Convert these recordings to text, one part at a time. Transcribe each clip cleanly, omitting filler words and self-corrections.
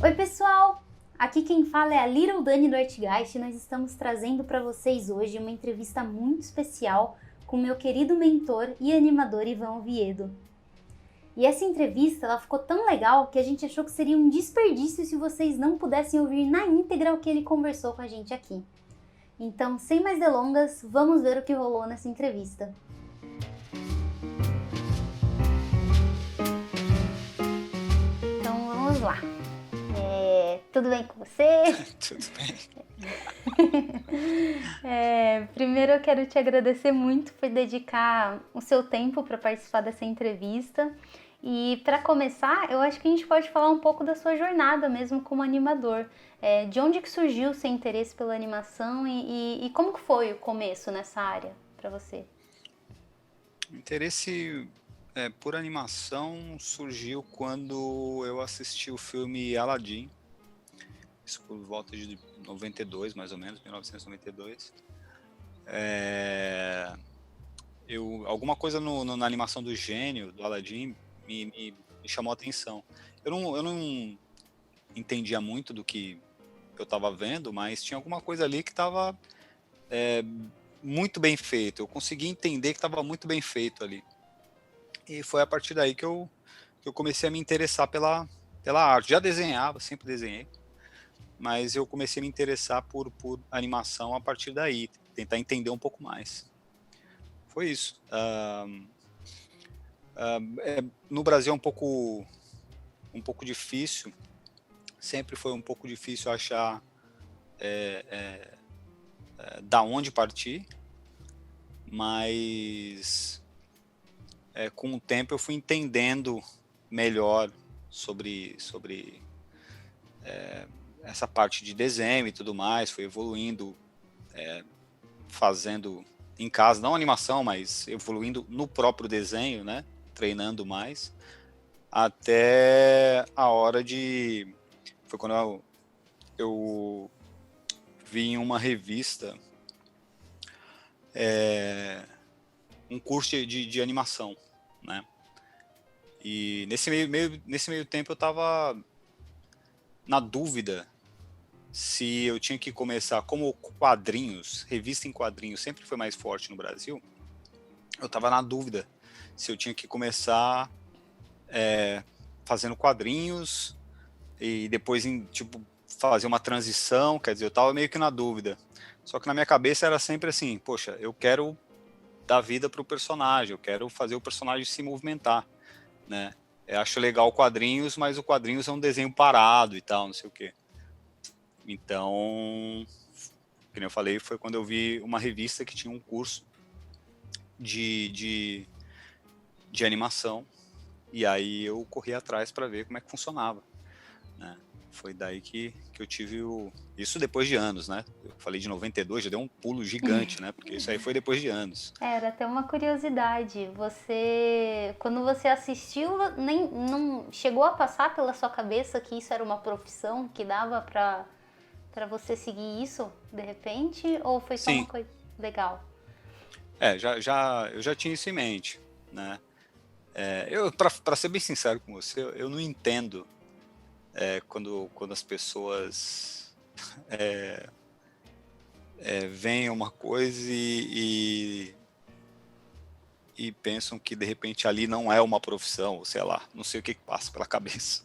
Oi pessoal, aqui quem fala é a Little Dani do Artgeist e nós estamos trazendo para vocês hoje uma entrevista muito especial com meu querido mentor e animador Ivan Oviedo. E essa entrevista ela ficou tão legal que a gente achou que seria um desperdício se vocês não pudessem ouvir na íntegra o que ele conversou com a gente aqui. Então, sem mais delongas, vamos ver o que rolou nessa entrevista. Então vamos lá. Tudo bem com você? Tudo bem. Primeiro eu quero te agradecer muito por dedicar o seu tempo para participar dessa entrevista. E para começar, eu acho que a gente pode falar um pouco da sua jornada mesmo como animador. De onde que surgiu o seu interesse pela animação e como que foi o começo nessa área para você? O interesse por animação surgiu quando eu assisti o filme Aladdin, isso por volta de 92, mais ou menos, 1992. Alguma coisa na animação do gênio, do Aladdin, me chamou a atenção. Eu não entendia muito do que eu estava vendo, mas tinha alguma coisa ali que estava muito bem feito. Eu consegui entender que estava muito bem feito ali. E foi a partir daí que eu comecei a me interessar pela arte. Já desenhava, sempre desenhei, mas eu comecei a me interessar por animação a partir daí, tentar entender um pouco mais. Foi isso. No Brasil é um pouco difícil, sempre foi um pouco difícil achar da onde partir, mas com o tempo eu fui entendendo melhor sobre essa parte de desenho e tudo mais, fui evoluindo, fazendo em casa, não animação, mas evoluindo no próprio desenho, né? Treinando mais, até a hora de... Foi quando eu vi em uma revista um curso de animação, né? E nesse meio tempo eu estava na dúvida se eu tinha que começar, como quadrinhos, revista em quadrinhos sempre foi mais forte no Brasil, eu estava na dúvida se eu tinha que começar fazendo quadrinhos e depois fazer uma transição, quer dizer, eu estava meio que na dúvida. Só que na minha cabeça era sempre assim, poxa, eu quero dar vida para o personagem, eu quero fazer o personagem se movimentar, né? Eu acho legal quadrinhos, mas o quadrinhos é um desenho parado e tal, não sei o quê. Então, como eu falei, foi quando eu vi uma revista que tinha um curso de animação, e aí eu corri atrás para ver como é que funcionava, né? Foi daí que eu tive isso depois de anos, né? Eu falei de 92, já deu um pulo gigante, né? Porque isso aí foi depois de anos. Era até uma curiosidade. Quando você assistiu, não chegou a passar pela sua cabeça que isso era uma profissão, que dava para você seguir isso de repente? Ou foi só uma Sim, coisa legal? eu já tinha isso em mente, né? Para ser bem sincero com você, eu não entendo quando as pessoas veem uma coisa e pensam que de repente ali não é uma profissão, ou sei lá, não sei o que passa pela cabeça.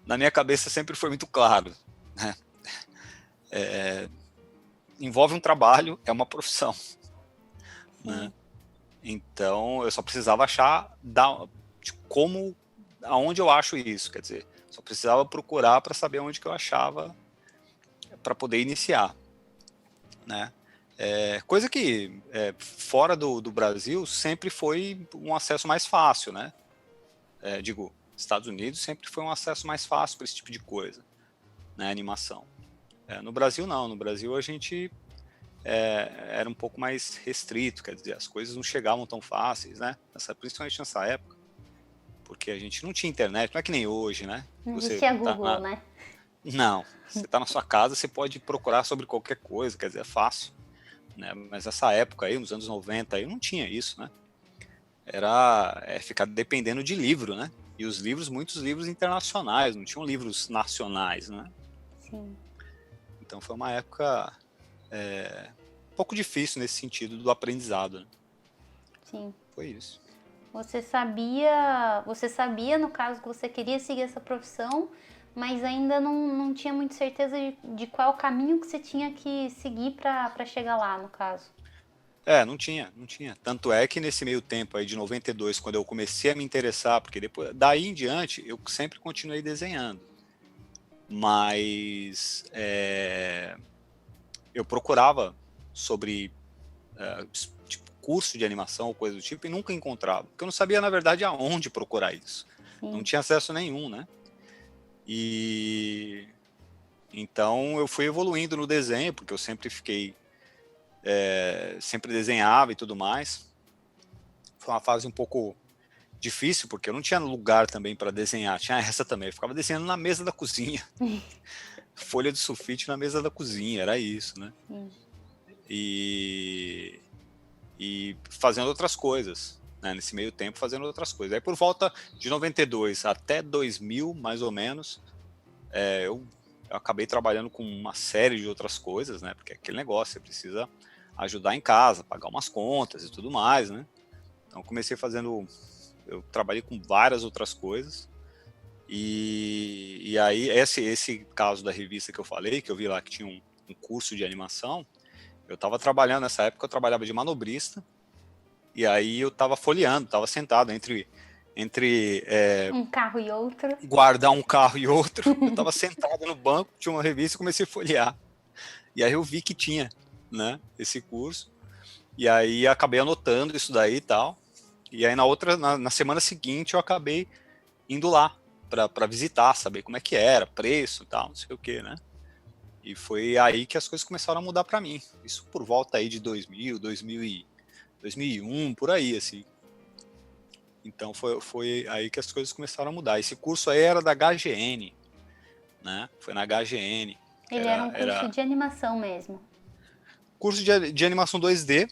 Na minha cabeça sempre foi muito claro, né? Envolve um trabalho, é uma profissão, né? Então eu só precisava achar aonde eu acho isso, quer dizer, só precisava procurar para saber onde que eu achava para poder iniciar, né? Coisa que fora do Brasil sempre foi um acesso mais fácil, né? Estados Unidos sempre foi um acesso mais fácil para esse tipo de coisa, né? Animação. No Brasil não, no Brasil a gente era um pouco mais restrito, quer dizer, as coisas não chegavam tão fáceis, né? Principalmente nessa época, porque a gente não tinha internet, não é que nem hoje, né? Não Você existia tá Google, né? Não, você está na sua casa, você pode procurar sobre qualquer coisa, quer dizer, é fácil, né? Mas nessa época aí, nos anos 90, aí não tinha isso, né? Era ficar dependendo de livro, né? E os livros, muitos livros internacionais, não tinham livros nacionais, né? Sim. Então foi uma época um pouco difícil nesse sentido do aprendizado, né? Sim. Foi isso. Você sabia, no caso, que você queria seguir essa profissão, mas ainda não tinha muita certeza de qual caminho que você tinha que seguir para chegar lá, no caso. Não tinha. Tanto é que nesse meio tempo aí de 92, quando eu comecei a me interessar, porque depois, daí em diante, eu sempre continuei desenhando. Mas eu procurava sobre tipo, curso de animação ou coisa do tipo e nunca encontrava. Porque eu não sabia, na verdade, aonde procurar isso. Sim. Não tinha acesso nenhum, né? E então eu fui evoluindo no desenho, porque eu sempre sempre desenhava e tudo mais. Foi uma fase um pouco difícil, porque eu não tinha lugar também para desenhar. Tinha essa também, eu ficava desenhando na mesa da cozinha. Folha de sulfite na mesa da cozinha, era isso, né? Sim. E fazendo outras coisas, né? Nesse meio tempo fazendo outras coisas. Aí por volta de 92 até 2000, mais ou menos, eu acabei trabalhando com uma série de outras coisas, né? Porque é aquele negócio, você precisa ajudar em casa, pagar umas contas e tudo mais, né? Então comecei eu trabalhei com várias outras coisas, e aí esse caso da revista que eu falei, que eu vi lá que tinha um curso de animação, eu estava trabalhando nessa época, eu trabalhava de manobrista, e aí eu estava folheando, estava sentado entre Um carro e outro. guardar um carro e outro, eu estava sentado no banco, tinha uma revista e comecei a folhear, e aí eu vi que tinha, né, esse curso, e aí acabei anotando isso daí e tal, e aí na semana seguinte eu acabei indo lá para visitar, saber como é que era, preço e tal, não sei o que, né? E foi aí que as coisas começaram a mudar para mim. Isso por volta aí de 2001, por aí, assim. Então foi aí que as coisas começaram a mudar. Esse curso aí era da HGN, né? Foi na HGN. Ele era um curso de animação mesmo. Curso de animação 2D.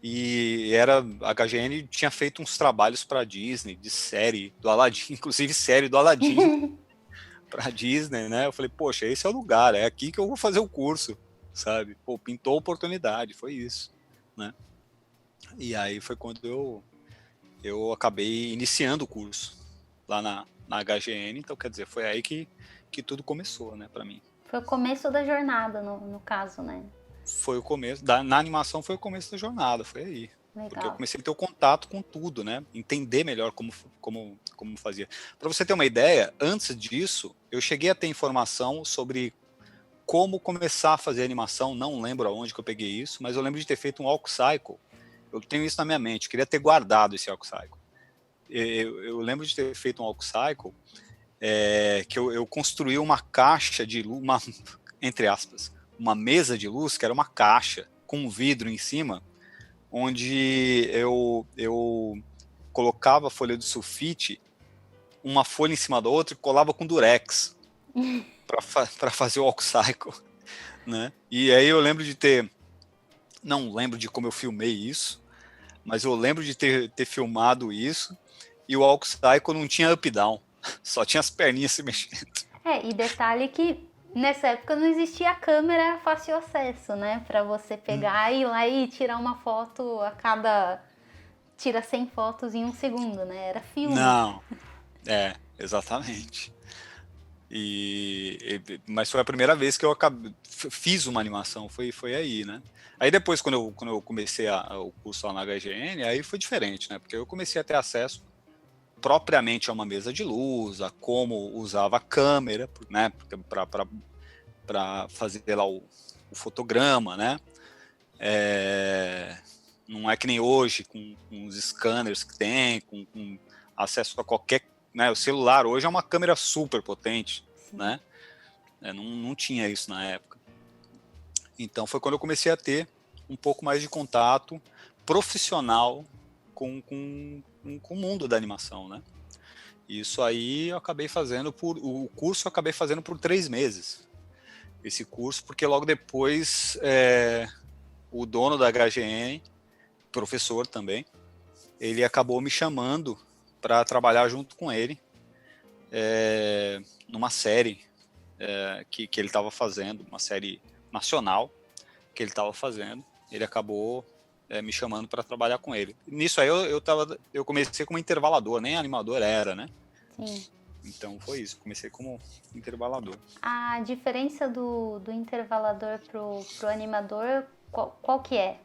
E a HGN tinha feito uns trabalhos para Disney, de série do Aladdin, inclusive série do Aladdin para Disney, né? Eu falei, poxa, esse é o lugar, é aqui que eu vou fazer o curso, sabe? Pô, pintou a oportunidade, foi isso, né? E aí foi quando eu acabei iniciando o curso lá na HGN, então quer dizer, foi aí que tudo começou, né, para mim. Foi o começo da jornada, no caso, né? Foi o começo, na animação foi o começo da jornada, foi aí. Legal. Porque eu comecei a ter o contato com tudo, né? Entender melhor como fazia. Para você ter uma ideia, antes disso, eu cheguei a ter informação sobre como começar a fazer animação, não lembro aonde que eu peguei isso, mas eu lembro de ter feito um Walk Cycle. Eu tenho isso na minha mente, queria ter guardado esse Walk Cycle. Eu lembro de ter feito um Walk Cycle que eu construí uma caixa de luz, entre aspas, uma mesa de luz, que era uma caixa com um vidro em cima, onde eu colocava a folha de sulfite, uma folha em cima da outra, e colava com durex para fazer o walk cycle, né? E aí eu lembro de não lembro de como eu filmei isso, mas eu lembro de ter filmado isso, e o walk cycle não tinha up down, só tinha as perninhas se mexendo. E detalhe que nessa época não existia câmera fácil acesso, né? Pra você pegar e ir lá e tirar uma foto tira 100 fotos em um segundo, né? Era filme. Não, exatamente. Mas foi a primeira vez que eu fiz uma animação, foi aí, né? Aí depois, quando eu comecei o curso lá na HGN, aí foi diferente, né? Porque eu comecei a ter acesso propriamente a uma mesa de luz, a como usava a câmera, né? Para fazer lá o fotograma, né? Não é que nem hoje, com os scanners que tem, com acesso a qualquer... Né, o celular hoje é uma câmera super potente, né? Não tinha isso na época. Então foi quando eu comecei a ter um pouco mais de contato profissional com o mundo da animação, né? Isso aí eu acabei fazendo o curso eu acabei fazendo por 3 meses. Esse curso, porque logo depois o dono da HGN, professor também, ele acabou me chamando para trabalhar junto com ele numa série que ele estava fazendo, uma série nacional que ele estava fazendo. Ele acabou me chamando para trabalhar com ele. Nisso aí eu comecei como intervalador, nem animador era, né? Sim. Então foi isso, comecei como intervalador. A diferença do intervalador pro animador, qual que é?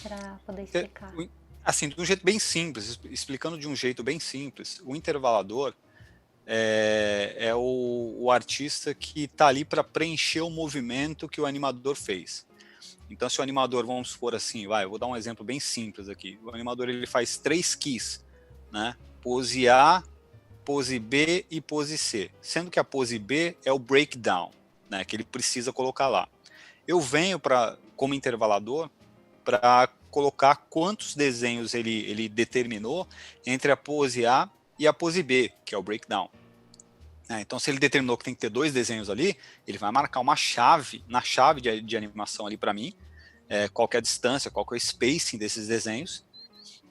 Para poder explicar. Assim, de um jeito bem simples, explicando de um jeito bem simples, o intervalador é o artista que está ali para preencher o movimento que o animador fez. Então, se o animador, vamos supor assim, eu vou dar um exemplo bem simples aqui. O animador ele faz 3 keys, né? Pose A, pose B e pose C. Sendo que a pose B é o breakdown, né? Que ele precisa colocar lá. Eu venho como intervalador para colocar quantos desenhos ele determinou entre a pose A e a pose B, que é o breakdown. Então, se ele determinou que tem que ter 2 desenhos ali, ele vai marcar uma chave, na chave de animação ali para mim, qual que é a distância, qual que é o spacing desses desenhos.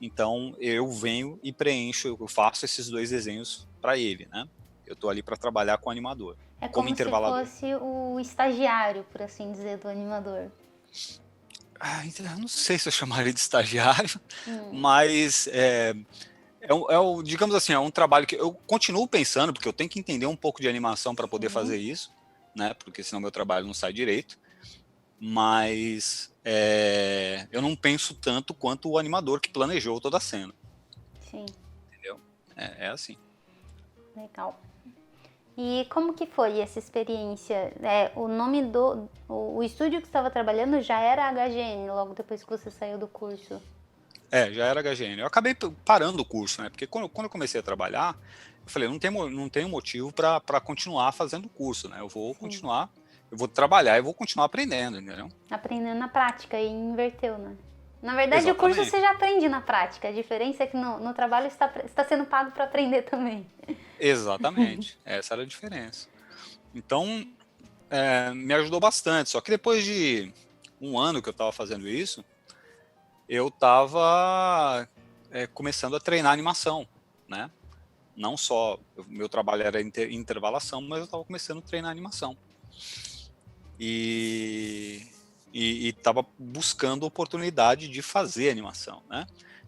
Então, eu venho e preencho, eu faço esses 2 desenhos para ele, né? Eu estou ali para trabalhar com o animador. É como se fosse o estagiário, por assim dizer, do animador. Eu não sei se eu chamaria de estagiário, mas digamos assim, é um trabalho que eu continuo pensando, porque eu tenho que entender um pouco de animação para poder fazer isso, né? Porque senão meu trabalho não sai direito. Mas eu não penso tanto quanto o animador que planejou toda a cena. Sim. Entendeu? É assim. Legal. E como que foi essa experiência? O nome o estúdio que você estava trabalhando já era HGN, logo depois que você saiu do curso? Já era HGN. Eu acabei parando o curso, né? Porque quando eu comecei a trabalhar, eu falei, não tem motivo para continuar fazendo o curso, né? Eu vou continuar, eu vou trabalhar e vou continuar aprendendo, entendeu? Aprendendo na prática e inverteu, né? Na verdade, Exatamente. O curso você já aprende na prática. A diferença é que no trabalho está sendo pago para aprender também. Exatamente. Essa era a diferença. Então, me ajudou bastante. Só que depois de um ano que eu estava fazendo isso, eu estava começando a treinar animação, né? Não só, meu trabalho era intervalação, mas eu estava começando a treinar animação. E estava buscando oportunidade de fazer animação, né?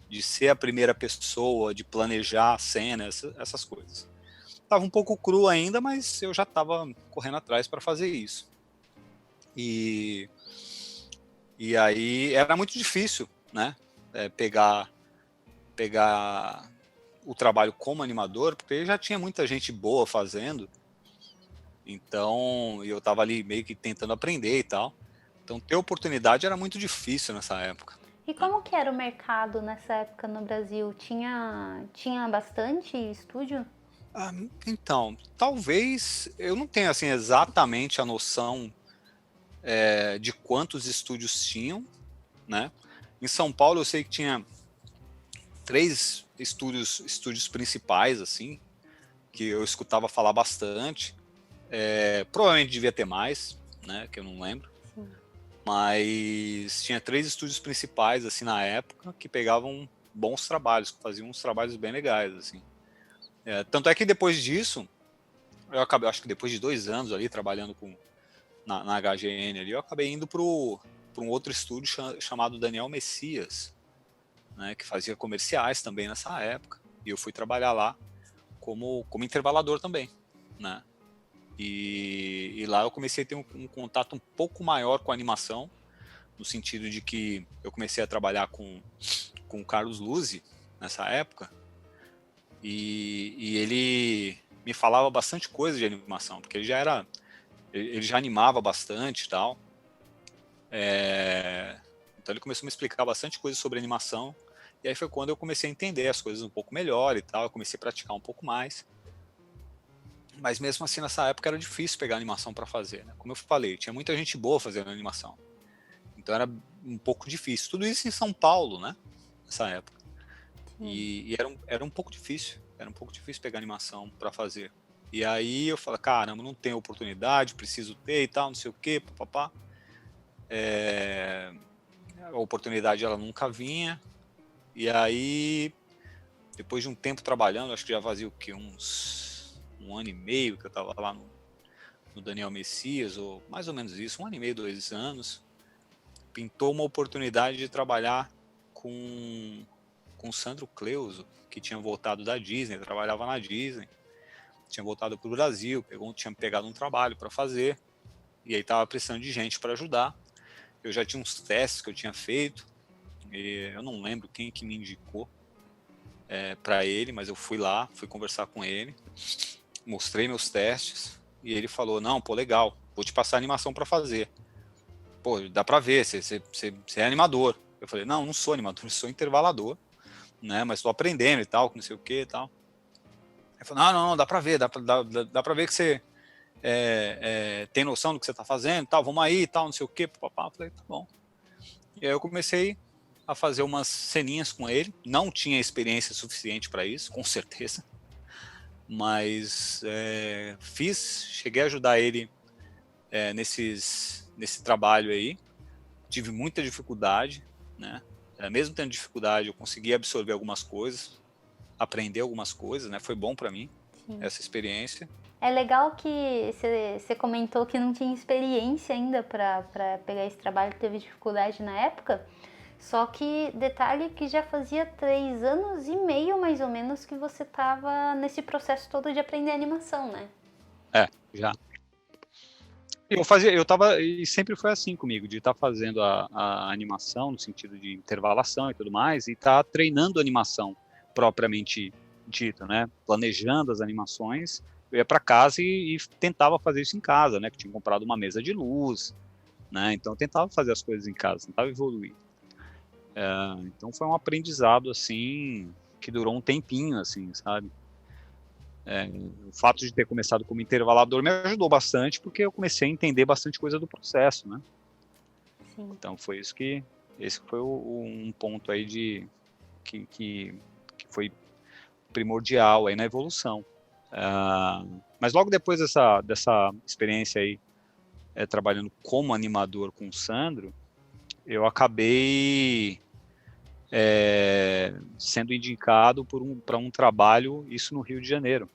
De ser a primeira pessoa, de planejar a cena, essas coisas. Estava um pouco cru ainda, mas eu já estava correndo atrás para fazer isso. E aí era muito difícil, né? Pegar o trabalho como animador, porque já tinha muita gente boa fazendo. Então, eu estava ali meio que tentando aprender e tal. Então, ter oportunidade era muito difícil nessa época. E como que era o mercado nessa época no Brasil? Tinha bastante estúdio? Então, talvez eu não tenha assim exatamente a noção de quantos estúdios tinham, né? Em São Paulo eu sei que tinha 3 estúdios principais assim, que eu escutava falar bastante. Provavelmente devia ter mais, né? Que eu não lembro. Sim. Mas tinha 3 estúdios principais assim na época que pegavam bons trabalhos, que faziam uns trabalhos bem legais assim. Tanto é que depois disso, eu acabei, acho que depois de 2 anos ali trabalhando na HGN ali, eu acabei indo para um outro estúdio chamado Daniel Messias, né, que fazia comerciais também nessa época. E eu fui trabalhar lá como intervalador também, né? E lá eu comecei a ter um contato um pouco maior com a animação, no sentido de que eu comecei a trabalhar com o Carlos Luzzi nessa época, e ele me falava bastante coisa de animação, porque ele já animava bastante e tal. Então ele começou a me explicar bastante coisa sobre animação, e aí foi quando eu comecei a entender as coisas um pouco melhor e tal, eu comecei a praticar um pouco mais. Mas mesmo assim, nessa época era difícil pegar animação para fazer, né? Como eu falei, tinha muita gente boa fazendo animação. Então era um pouco difícil. Tudo isso em São Paulo, né? Nessa época. E era um pouco difícil. Era um pouco difícil pegar animação para fazer. E aí eu falei, caramba, não tenho oportunidade, preciso ter e tal, não sei o quê, papapá. A oportunidade ela nunca vinha. E aí, depois de um tempo trabalhando, acho que já fazia o quê? Um ano e meio que eu estava lá no Daniel Messias, ou mais ou menos isso, 1 ano e meio, 2 anos, pintou uma oportunidade de trabalhar com o Sandro Cleuso, que tinha voltado da Disney, trabalhava na Disney, tinha voltado para o Brasil, tinha pegado um trabalho para fazer, e aí estava precisando de gente para ajudar. Eu já tinha uns testes que eu tinha feito, e eu não lembro quem que me indicou para ele, mas eu fui lá, fui conversar com ele, mostrei meus testes, e ele falou, não, pô, legal, vou te passar a animação para fazer. Pô, dá para ver, você é animador. Eu falei, não sou animador, eu sou intervalador, né, mas estou aprendendo e tal, não sei o que e tal. Ele falou, não, dá para ver, dá para ver que você tem noção do que você está fazendo e tal, vamos aí e tal, não sei o que, papapá. Eu falei, tá bom. E aí eu comecei a fazer umas ceninhas com ele, não tinha experiência suficiente para isso, com certeza, mas cheguei a ajudar ele nesse trabalho aí, tive muita dificuldade, né, mesmo tendo dificuldade eu consegui absorver algumas coisas, aprender algumas coisas, né, foi bom para mim. Sim. Essa experiência. É legal que você comentou que não tinha experiência ainda para pegar esse trabalho, que teve dificuldade na época. Só que, detalhe que já fazia 3 anos e meio, mais ou menos, que você estava nesse processo todo de aprender animação, né? Já. E sempre foi assim comigo, de estar fazendo a animação, no sentido de intervalação e tudo mais, e estar treinando animação propriamente dita, né? Planejando as animações. Eu ia para casa e tentava fazer isso em casa, né? Que tinha comprado uma mesa de luz, né? Então eu tentava fazer as coisas em casa, tentava evoluir. Então foi um aprendizado assim que durou um tempinho, assim, sabe? O fato de ter começado como intervalador me ajudou bastante, porque eu comecei a entender bastante coisa do processo, né? Sim. Então foi esse foi um ponto aí que foi primordial aí na evolução. Mas logo depois dessa experiência aí, trabalhando como animador com o Sandro, eu acabei sendo indicado para um trabalho, isso no Rio de Janeiro,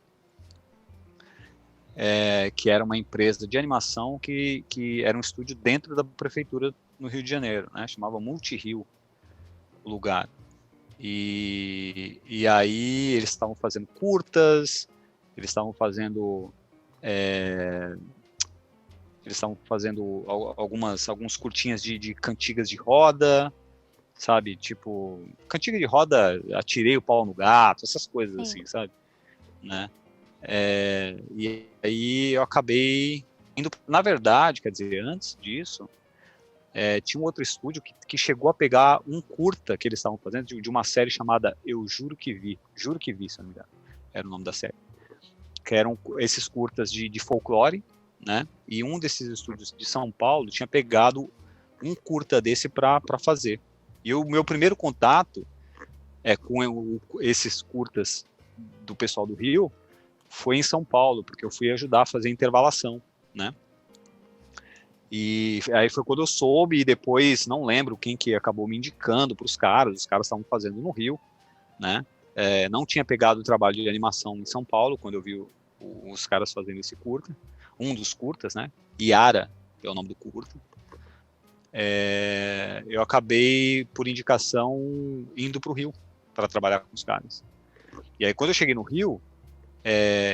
que era uma empresa de animação que era um estúdio dentro da prefeitura no Rio de Janeiro, né, chamava Multirio o lugar. E aí eles estavam fazendo curtas, eles estavam fazendo alguns curtinhas de cantigas de roda, sabe, tipo, cantiga de roda, atirei o pau no gato, essas coisas. Sim. Assim, sabe, né, e aí eu acabei indo, na verdade, quer dizer, antes disso, tinha um outro estúdio que chegou a pegar um curta que eles estavam fazendo, de uma série chamada Eu Juro Que Vi, se não me engano, era o nome da série, que eram esses curtas de folclore, né, e um desses estúdios de São Paulo tinha pegado um curta desse para fazer. E o meu primeiro contato com esses curtas do pessoal do Rio foi em São Paulo, porque eu fui ajudar a fazer intervalação, né? E aí foi quando eu soube, e depois não lembro quem que acabou me indicando para os caras estavam fazendo no Rio, né? Não tinha pegado o trabalho de animação em São Paulo, quando eu vi os caras fazendo esse curta, um dos curtas, né? Iara, que é o nome do curta. Eu acabei, por indicação, indo para o Rio para trabalhar com os caras. E aí, quando eu cheguei no Rio,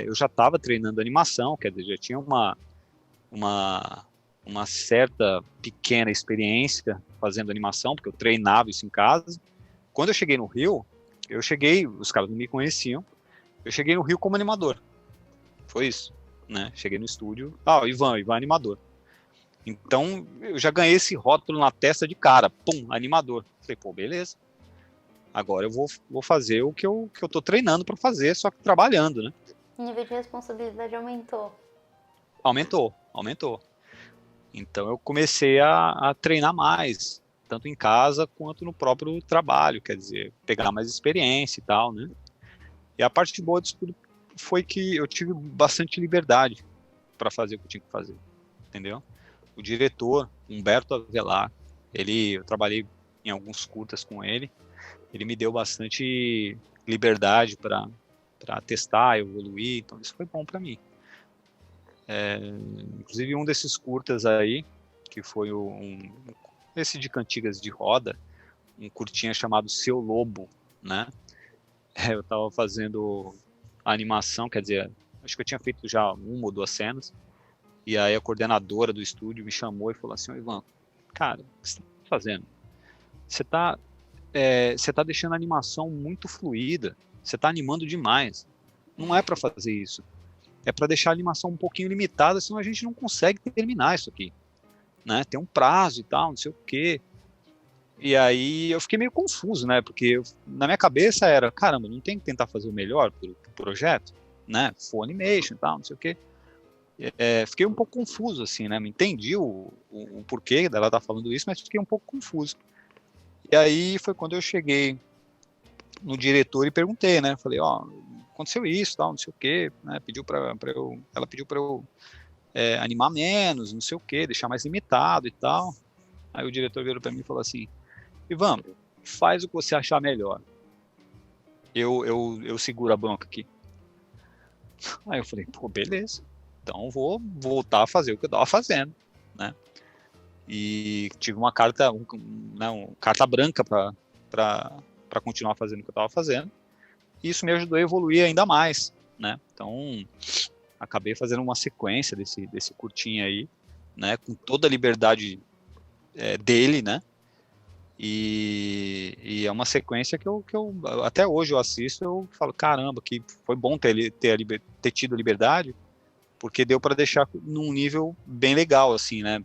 eu já estava treinando animação, quer dizer, já tinha uma certa pequena experiência fazendo animação, porque eu treinava isso em casa. Quando eu cheguei no Rio, os caras não me conheciam, eu cheguei no Rio como animador. Foi isso, né? Cheguei no estúdio, Ivan animador. Então, eu já ganhei esse rótulo na testa de cara. Pum, animador. Falei, pô, beleza. Agora eu vou fazer o que eu tô treinando para fazer, só que trabalhando, né? O nível de responsabilidade aumentou. Aumentou. Então, eu comecei a treinar mais, tanto em casa quanto no próprio trabalho, quer dizer, pegar mais experiência e tal, né? E a parte boa disso tudo foi que eu tive bastante liberdade para fazer o que eu tinha que fazer, entendeu? O diretor, Humberto Avelar, eu trabalhei em alguns curtas com ele. Ele me deu bastante liberdade para testar, evoluir, então isso foi bom para mim. Inclusive um desses curtas aí, que foi esse de cantigas de roda, um curtinha chamado Seu Lobo, né? Eu estava fazendo a animação, quer dizer, acho que eu tinha feito já 1 ou 2 cenas, e aí a coordenadora do estúdio me chamou e falou assim: Ivan, cara, o que você está fazendo? Você tá deixando a animação muito fluida, você está animando demais, não é para fazer isso, é para deixar a animação um pouquinho limitada, senão a gente não consegue terminar isso aqui, né? Tem um prazo e tal, não sei o quê. E aí eu fiquei meio confuso, né? Porque na minha cabeça era, caramba, não tem que tentar fazer o melhor pro projeto, né? Full animation e tal, não sei o quê. Fiquei um pouco confuso, assim, né? Me entendi o porquê dela estar falando isso, mas fiquei um pouco confuso. E aí foi quando eu cheguei no diretor e perguntei, né? Falei, aconteceu isso, tal, não sei o quê, né? Ela pediu para eu animar menos, não sei o quê, deixar mais limitado e tal. Aí o diretor virou para mim e falou assim: Ivan, faz o que você achar melhor. Eu seguro a bronca aqui. Aí eu falei, pô, beleza. Então vou voltar a fazer o que eu estava fazendo, né? E tive uma carta branca para continuar fazendo o que eu estava fazendo. E isso me ajudou a evoluir ainda mais, né? Então acabei fazendo uma sequência desse curtinho aí, né? Com toda a liberdade dele, né? E é uma sequência que eu até hoje eu assisto, eu falo, caramba, que foi bom ter tido liberdade, porque deu para deixar num nível bem legal, assim, né?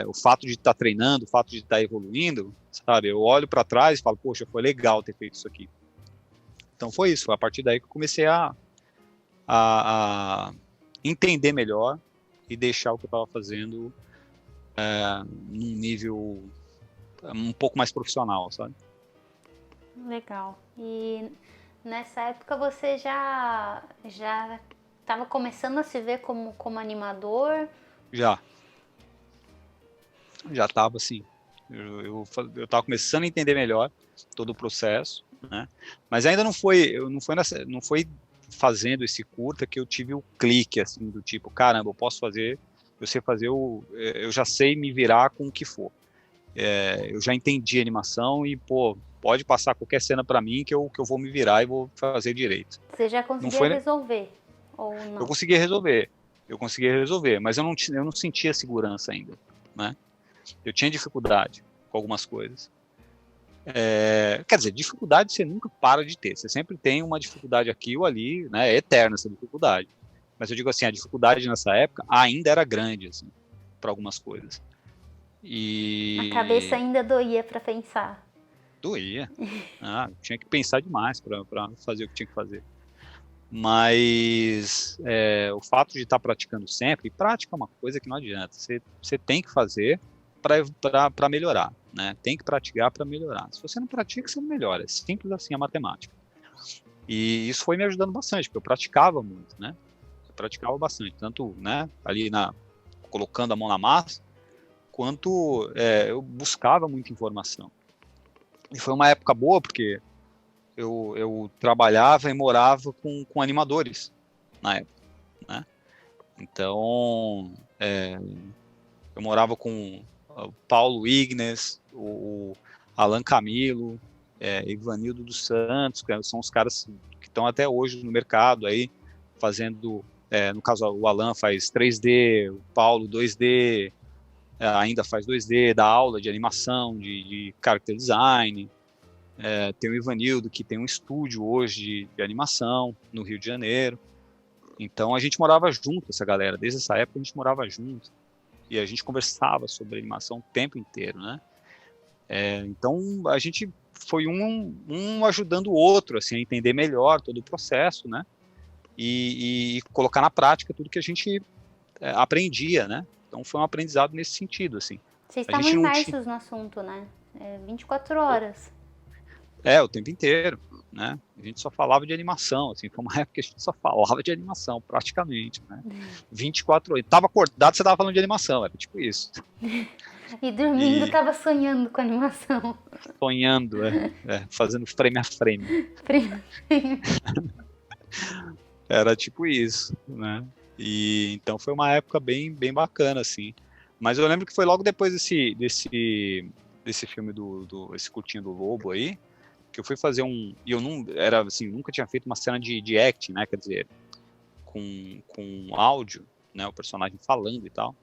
O fato de estar treinando, o fato de estar evoluindo, sabe? Eu olho para trás e falo, poxa, foi legal ter feito isso aqui. Então foi isso, foi a partir daí que eu comecei a entender melhor e deixar o que eu estava fazendo num nível um pouco mais profissional, sabe? Legal. E nessa época você já estava começando a se ver como animador? Já estava assim. Eu estava começando a entender melhor todo o processo, né? Mas ainda não foi fazendo esse curta que eu tive o clique, assim, do tipo, caramba, eu sei fazer eu já sei me virar com o que for. Eu já entendi a animação e, pô, pode passar qualquer cena para mim que eu vou me virar e vou fazer direito. Você já conseguia resolver, ou não? Eu conseguia resolver, mas eu não sentia segurança ainda, né? Eu tinha dificuldade com algumas coisas. Quer dizer, dificuldade você nunca para de ter. Você sempre tem uma dificuldade aqui ou ali, né? É eterna essa dificuldade. Mas eu digo assim, a dificuldade nessa época ainda era grande, assim, para algumas coisas. A cabeça ainda doía para pensar. Doía. Tinha que pensar demais para fazer o que tinha que fazer. Mas o fato de estar praticando sempre, e prática é uma coisa que não adianta. Você tem que fazer para melhorar, né? Tem que praticar para melhorar. Se você não pratica, você não melhora. É simples assim a matemática. E isso foi me ajudando bastante, porque eu praticava muito, né? Eu praticava bastante, tanto, né, ali colocando a mão na massa, quanto eu buscava muita informação. E foi uma época boa, porque eu trabalhava e morava com animadores na época, né? Então, eu morava com o Paulo Ignes, o Alan Camilo, Ivanildo dos Santos, que são os caras que estão até hoje no mercado aí, fazendo, no caso o Alan faz 3D, o Paulo 2D, ainda faz 2D, dá aula de animação, de character design. Tem o Ivanildo, que tem um estúdio hoje de animação no Rio de Janeiro. Então a gente morava junto, essa galera, desde essa época a gente morava junto. E a gente conversava sobre animação o tempo inteiro, né? Então a gente foi um ajudando o outro, assim, a entender melhor todo o processo, né? E colocar na prática tudo que a gente aprendia, né? Então foi um aprendizado nesse sentido, assim. Vocês estavam imersos no assunto, né? 24 horas. O tempo inteiro, né? A gente só falava de animação, assim, foi uma época que a gente só falava de animação, praticamente, né? 24 horas. Tava acordado, você tava falando de animação, era tipo isso. E dormindo E tava sonhando com a animação. sonhando, fazendo frame a frame. Era tipo isso, né? E então foi uma época bem, bem bacana, assim. Mas eu lembro que foi logo depois desse filme esse curtinho do Lobo aí, que eu fui fazer e eu não, era assim, nunca tinha feito uma cena de acting, né? Quer dizer, com áudio, né? O personagem falando e tal.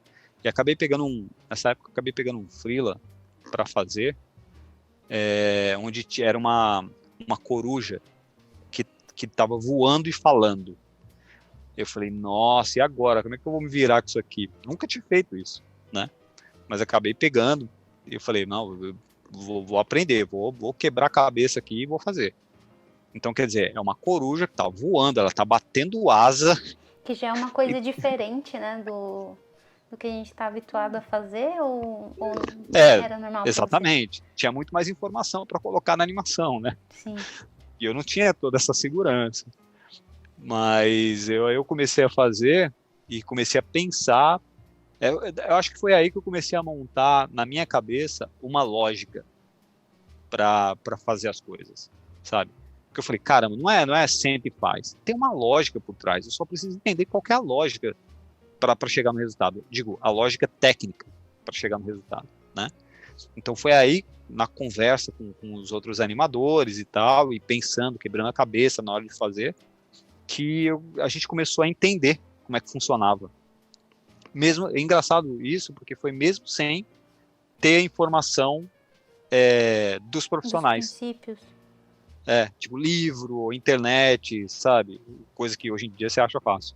E acabei pegando nessa época, acabei pegando um freela para fazer, onde era uma coruja que tava voando e falando. Eu falei, nossa, e agora? Como é que eu vou me virar com isso aqui? Nunca tinha feito isso, né? Mas acabei pegando e eu falei, não, eu vou aprender, vou quebrar a cabeça aqui e vou fazer. Então, quer dizer, é uma coruja que tá voando, ela tá batendo asa. Que já é uma coisa diferente, né, do que a gente tá habituado a fazer, ou era normal pra você? Exatamente. Tinha muito mais informação para colocar na animação, né? Sim. E eu não tinha toda essa segurança. Mas eu comecei a fazer e comecei a pensar. Eu acho que foi aí que eu comecei a montar na minha cabeça uma lógica para fazer as coisas, sabe? Porque eu falei, caramba, não é sempre faz. Tem uma lógica por trás. Eu só preciso entender qual que é a lógica para chegar no resultado. Digo, a lógica técnica para chegar no resultado, né? Então foi aí, na conversa com os outros animadores e tal, e pensando, quebrando a cabeça na hora de fazer, que a gente começou a entender como é que funcionava. Mesmo, é engraçado isso, porque foi mesmo sem ter a informação dos profissionais. Dos princípios. Tipo livro, internet, sabe? Coisa que hoje em dia você acha fácil,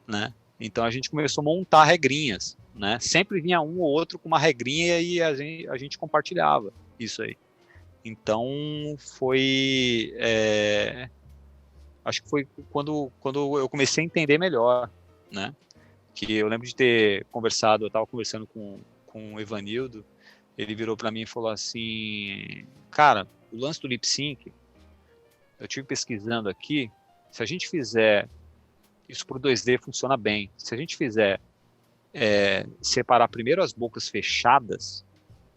né? Então a gente começou a montar regrinhas, né? Sempre vinha um ou outro com uma regrinha e a gente compartilhava isso aí. Então foi... acho que foi quando eu comecei a entender melhor, né? Que eu lembro de ter conversado, eu estava conversando com o Evanildo, ele virou para mim e falou assim, cara, o lance do lip sync, eu estive pesquisando aqui, se a gente fizer, isso pro 2D funciona bem, se a gente fizer separar primeiro as bocas fechadas,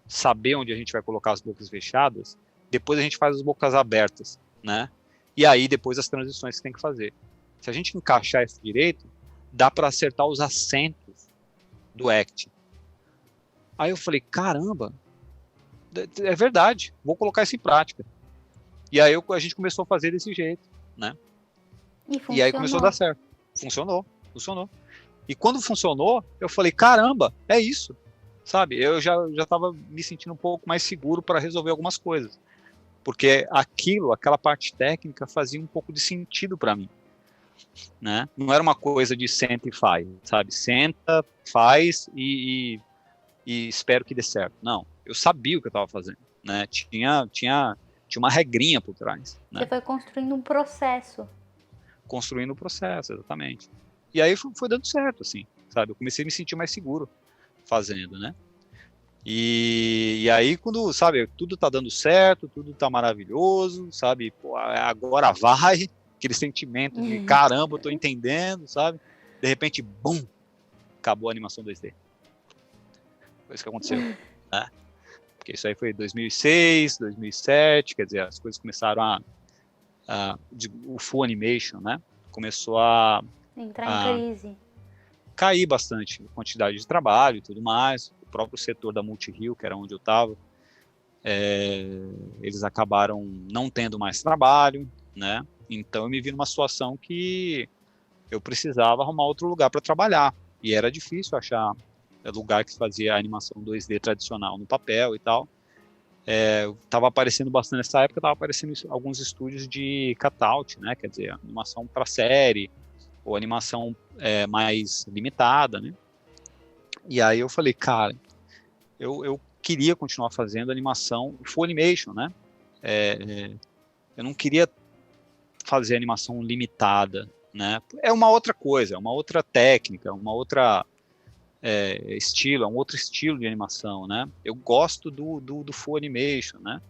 saber onde a gente vai colocar as bocas fechadas, depois a gente faz as bocas abertas, né? E aí depois as transições que tem que fazer. Se a gente encaixar isso direito, dá para acertar os acentos do act. Aí eu falei, caramba, é verdade, vou colocar isso em prática. E aí a gente começou a fazer desse jeito, né? E aí começou a dar certo. Funcionou. E quando funcionou, eu falei, caramba, é isso, sabe? Eu já estava me sentindo um pouco mais seguro para resolver algumas coisas. Porque aquela parte técnica fazia um pouco de sentido para mim, né? Não era uma coisa de senta e faz, sabe? Senta, faz e espero que dê certo. Não, eu sabia o que eu estava fazendo, né? Tinha uma regrinha por trás, né? Você foi construindo um processo. Construindo o processo, exatamente. E aí foi dando certo, assim, sabe? Eu comecei a me sentir mais seguro fazendo, né? E aí, quando, sabe, tudo tá dando certo, tudo tá maravilhoso, sabe? Pô, agora vai, aquele sentimento de caramba, eu tô entendendo, sabe? De repente, bum, acabou a animação 2D. Foi isso que aconteceu, né? Porque isso aí foi 2006, 2007, quer dizer, as coisas começaram o full animation, né? Começou a entrar em crise. Cair bastante a quantidade de trabalho e tudo mais. O próprio setor da Multirio, que era onde eu estava, eles acabaram não tendo mais trabalho, né? Então eu me vi numa situação que eu precisava arrumar outro lugar para trabalhar. E era difícil achar lugar que fazia animação 2D tradicional no papel e tal. Estava aparecendo bastante nessa época, estava aparecendo alguns estúdios de cutout, né? Quer dizer, animação para série ou animação mais limitada, né? E aí eu falei, cara, eu queria continuar fazendo animação full animation, né? Eu não queria fazer animação limitada, né? É uma outra coisa, é uma outra técnica, uma outra estilo, é um outro estilo de animação, né? Eu gosto do full animation, né?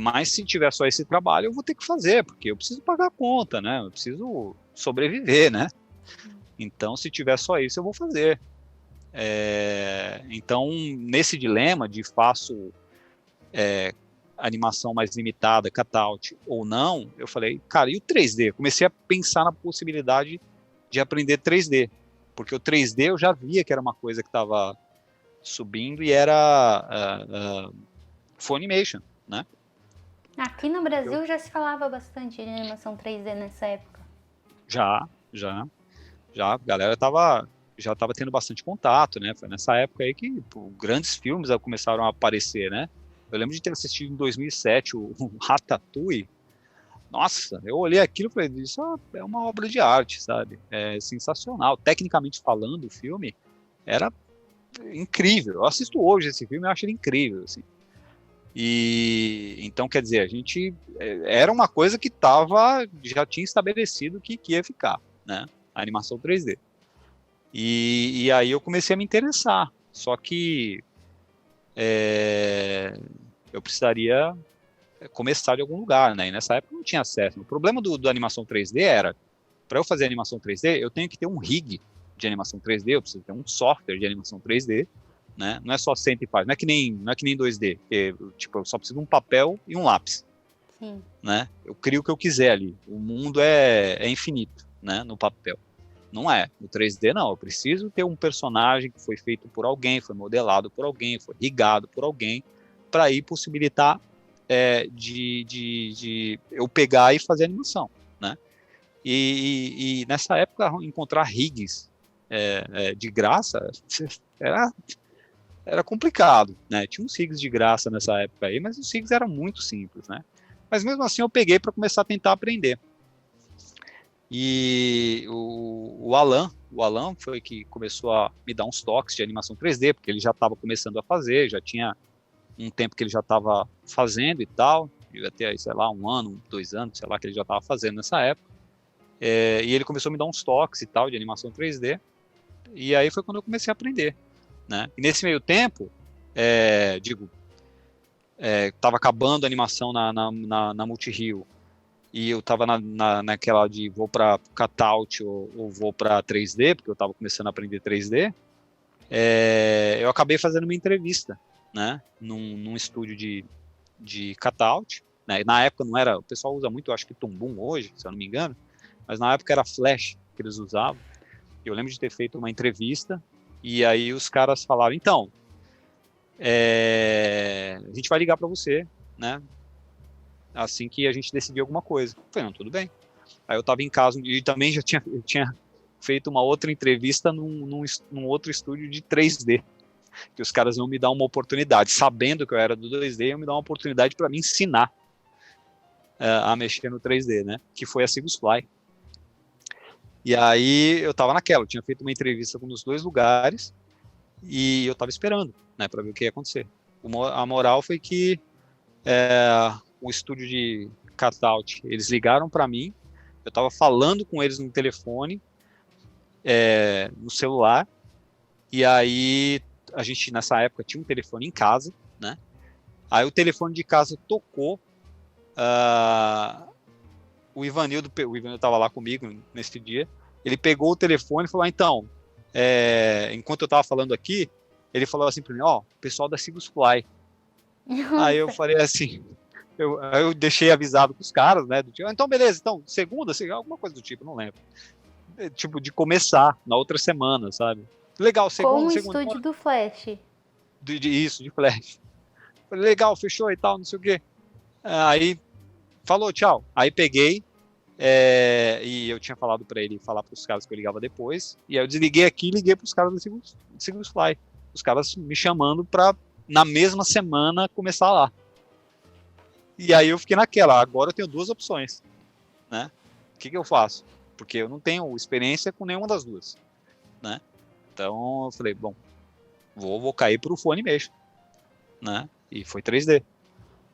Mas se tiver só esse trabalho, eu vou ter que fazer, porque eu preciso pagar a conta, né? Eu preciso sobreviver, né? Então, se tiver só isso, eu vou fazer. Então, nesse dilema de faço animação mais limitada, cutout ou não, eu falei, cara, e o 3D? Comecei a pensar na possibilidade de aprender 3D, porque o 3D eu já via que era uma coisa que estava subindo e era Funimation, né? Aqui no Brasil já se falava bastante de animação 3D nessa época. Já, a galera já estava tendo bastante contato, né? Foi nessa época aí que grandes filmes começaram a aparecer, né? Eu lembro de ter assistido em 2007 o Ratatouille. Nossa, eu olhei aquilo e falei, isso é uma obra de arte, sabe? É sensacional. Tecnicamente falando, o filme era incrível. Eu assisto hoje esse filme e acho ele incrível, assim. E então, quer dizer, a gente era uma coisa que já tinha estabelecido que ia ficar, né? A animação 3D. E aí eu comecei a me interessar. Só que eu precisaria começar de algum lugar, né? E nessa época não tinha acesso. O problema do animação 3D era, para eu fazer animação 3D, eu tenho que ter um rig de animação 3D, eu preciso ter um software de animação 3D, né? Não é só senta e faz, não é que nem 2D, que, tipo, eu só preciso de um papel e um lápis. Sim. Né? Eu crio o que eu quiser ali. O mundo é infinito, né? No papel. Não é. No 3D, não. Eu preciso ter um personagem que foi feito por alguém, foi modelado por alguém, foi rigado por alguém, para aí possibilitar de eu pegar e fazer animação, né? E nessa época, encontrar rigs de graça era complicado, né? Tinha uns rigs de graça nessa época aí, mas os rigs eram muito simples, né? Mas mesmo assim eu peguei para começar a tentar aprender. E o Alan foi que começou a me dar uns toques de animação 3D, porque ele já estava começando a fazer, já tinha um tempo que ele já estava fazendo e tal, devia ter, sei lá, 1 ano, 2 anos, sei lá, que ele já estava fazendo nessa época. E ele começou a me dar uns toques e tal de animação 3D, e aí foi quando eu comecei a aprender, né? E nesse meio tempo, estava acabando a animação na Multirio, e eu estava naquela de vou para cutout ou vou para 3D, porque eu estava começando a aprender 3D, eu acabei fazendo uma entrevista, né, num estúdio de cutout, né, na época não era, o pessoal usa muito, eu acho que Toon hoje, se eu não me engano, mas na época era Flash que eles usavam. Eu lembro de ter feito uma entrevista, e aí os caras falaram, então, a gente vai ligar para você, né, assim que a gente decidir alguma coisa. Eu falei, não, tudo bem. Aí eu estava em casa, e também já tinha feito uma outra entrevista num outro estúdio de 3D, que os caras iam me dar uma oportunidade, sabendo que eu era do 2D, iam me dar uma oportunidade para me ensinar a mexer no 3D, né, que foi a Sigus Fly. E aí eu estava naquela, eu tinha feito uma entrevista nos 2 lugares, e eu estava esperando, né, para ver o que ia acontecer. A moral foi que o estúdio de cutout, eles ligaram para mim, eu estava falando com eles no telefone, no celular, e aí a gente nessa época tinha um telefone em casa, né? Aí o telefone de casa tocou, o Ivanildo estava lá comigo nesse dia, ele pegou o telefone e falou, então, enquanto eu estava falando aqui, ele falou assim para mim, ó, pessoal da Sigus Fly. Nossa. Aí eu falei assim, eu deixei avisado com os caras, né, do tipo, então beleza, então, segunda, alguma coisa do tipo, não lembro. Tipo, de começar na outra semana, sabe? Legal, Com o segunda. estúdio do Flash. De Flash. Falei, legal, fechou e tal, não sei o quê. Aí, falou, tchau. Aí peguei, e eu tinha falado pra ele falar pros caras que eu ligava depois, e aí eu desliguei aqui e liguei pros caras do Sigus Fly. Os caras me chamando pra, na mesma semana, começar lá. E aí eu fiquei naquela, agora eu tenho 2 opções, né? O que eu faço? Porque eu não tenho experiência com nenhuma das duas, né? Então eu falei, bom, vou cair pro Funimation, né? E foi 3D.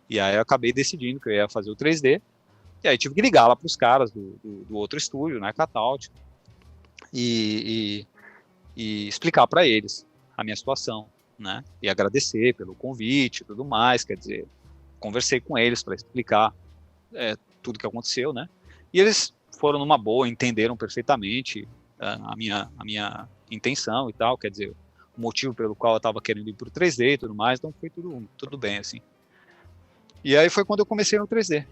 E aí eu acabei decidindo que eu ia fazer o 3D, e aí tive que ligar lá pros caras do outro estúdio, né, Cutout, e explicar para eles a minha situação, né? E agradecer pelo convite e tudo mais, quer dizer, conversei com eles para explicar tudo que aconteceu, né? E eles foram numa boa, entenderam perfeitamente a minha intenção e tal, quer dizer, o motivo pelo qual eu estava querendo ir para o 3D e tudo mais, então foi tudo bem, assim. E aí foi quando eu comecei no 3D.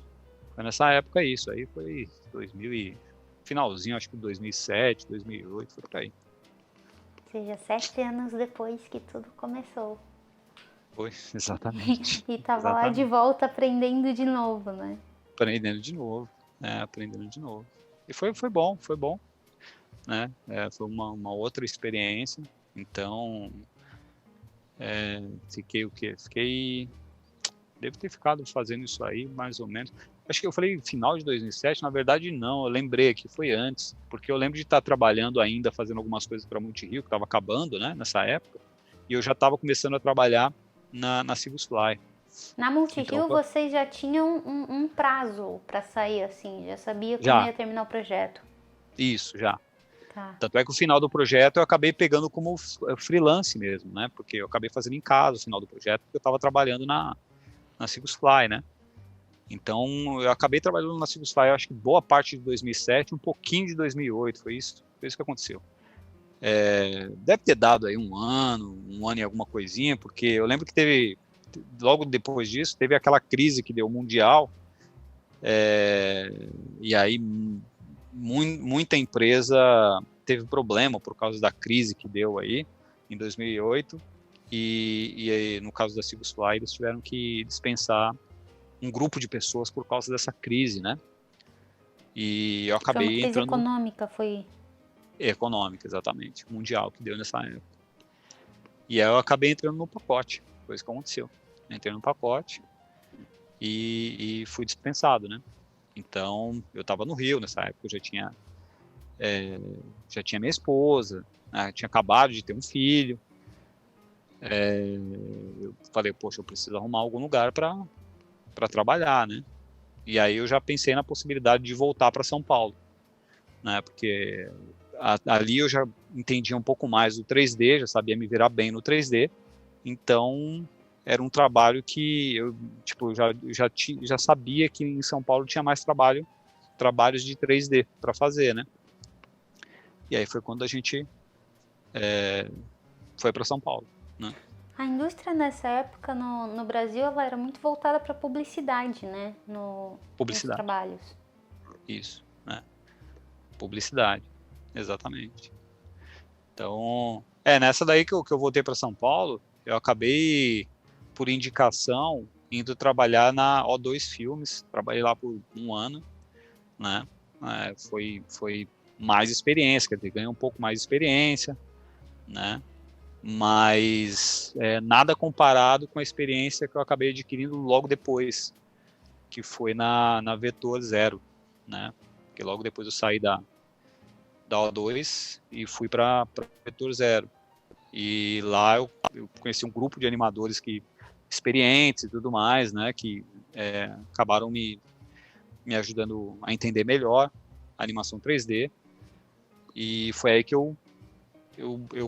Foi nessa época isso, aí foi 2000 e finalzinho, acho que 2007, 2008, foi por aí. Ou seja, 7 anos depois que tudo começou. Foi, exatamente. E tava lá de volta aprendendo de novo, né? Aprendendo de novo, aprendendo de novo. E foi bom, né? Foi uma outra experiência. Então, fiquei o quê? Devo ter ficado fazendo isso aí, mais ou menos. Acho que eu falei final de 2007, na verdade não, eu lembrei que foi antes, porque eu lembro de estar trabalhando ainda, fazendo algumas coisas para Multirio, que estava acabando, né, nessa época, e eu já estava começando a trabalhar na Sigus Fly. Na Multirio então, vocês já tinham um prazo para sair, assim, já sabia quando ia terminar o projeto? Isso, já. Tá. Tanto é que o final do projeto eu acabei pegando como freelance mesmo, né, porque eu acabei fazendo em casa o final do projeto, porque eu estava trabalhando na Sigus Fly, né. Então, eu acabei trabalhando na Sigus Fly, eu acho que boa parte de 2007, um pouquinho de 2008, foi isso que aconteceu. Deve ter dado aí um ano e alguma coisinha, porque eu lembro que teve, logo depois disso, teve aquela crise que deu mundial, e aí muita empresa teve problema por causa da crise que deu aí, em 2008, e aí, no caso da Sigus Fly, eles tiveram que dispensar um grupo de pessoas por causa dessa crise, né? E eu acabei foi uma crise entrando... econômica, foi... Econômica, exatamente. Mundial que deu nessa época. E aí eu acabei entrando no pacote. Foi isso que aconteceu. Entrei no pacote e fui dispensado, né? Então, eu estava no Rio nessa época, eu já tinha minha esposa, né? Tinha acabado de ter um filho. Eu falei, poxa, eu preciso arrumar algum lugar para trabalhar, né? E aí eu já pensei na possibilidade de voltar para São Paulo, né? Porque ali eu já entendia um pouco mais do 3D, já sabia me virar bem no 3D, então era um trabalho que eu já sabia que em São Paulo tinha mais trabalhos de 3D para fazer, né? E aí foi quando a gente foi para São Paulo, né? A indústria nessa época no Brasil ela era muito voltada para publicidade, né? Nos trabalhos. Isso, né? Publicidade, exatamente. Então, nessa daí que eu voltei para São Paulo, eu acabei, por indicação, indo trabalhar na O2 Filmes. Trabalhei lá por um ano, né? Foi mais experiência, quer dizer, ganhei um pouco mais de experiência, né? Mas nada comparado com a experiência que eu acabei adquirindo logo depois, que foi na Vetor Zero, né? Porque logo depois eu saí da O2 e fui para Vetor Zero. E lá eu conheci um grupo de animadores experientes e tudo mais, né? Que acabaram me ajudando a entender melhor a animação 3D. E foi aí que eu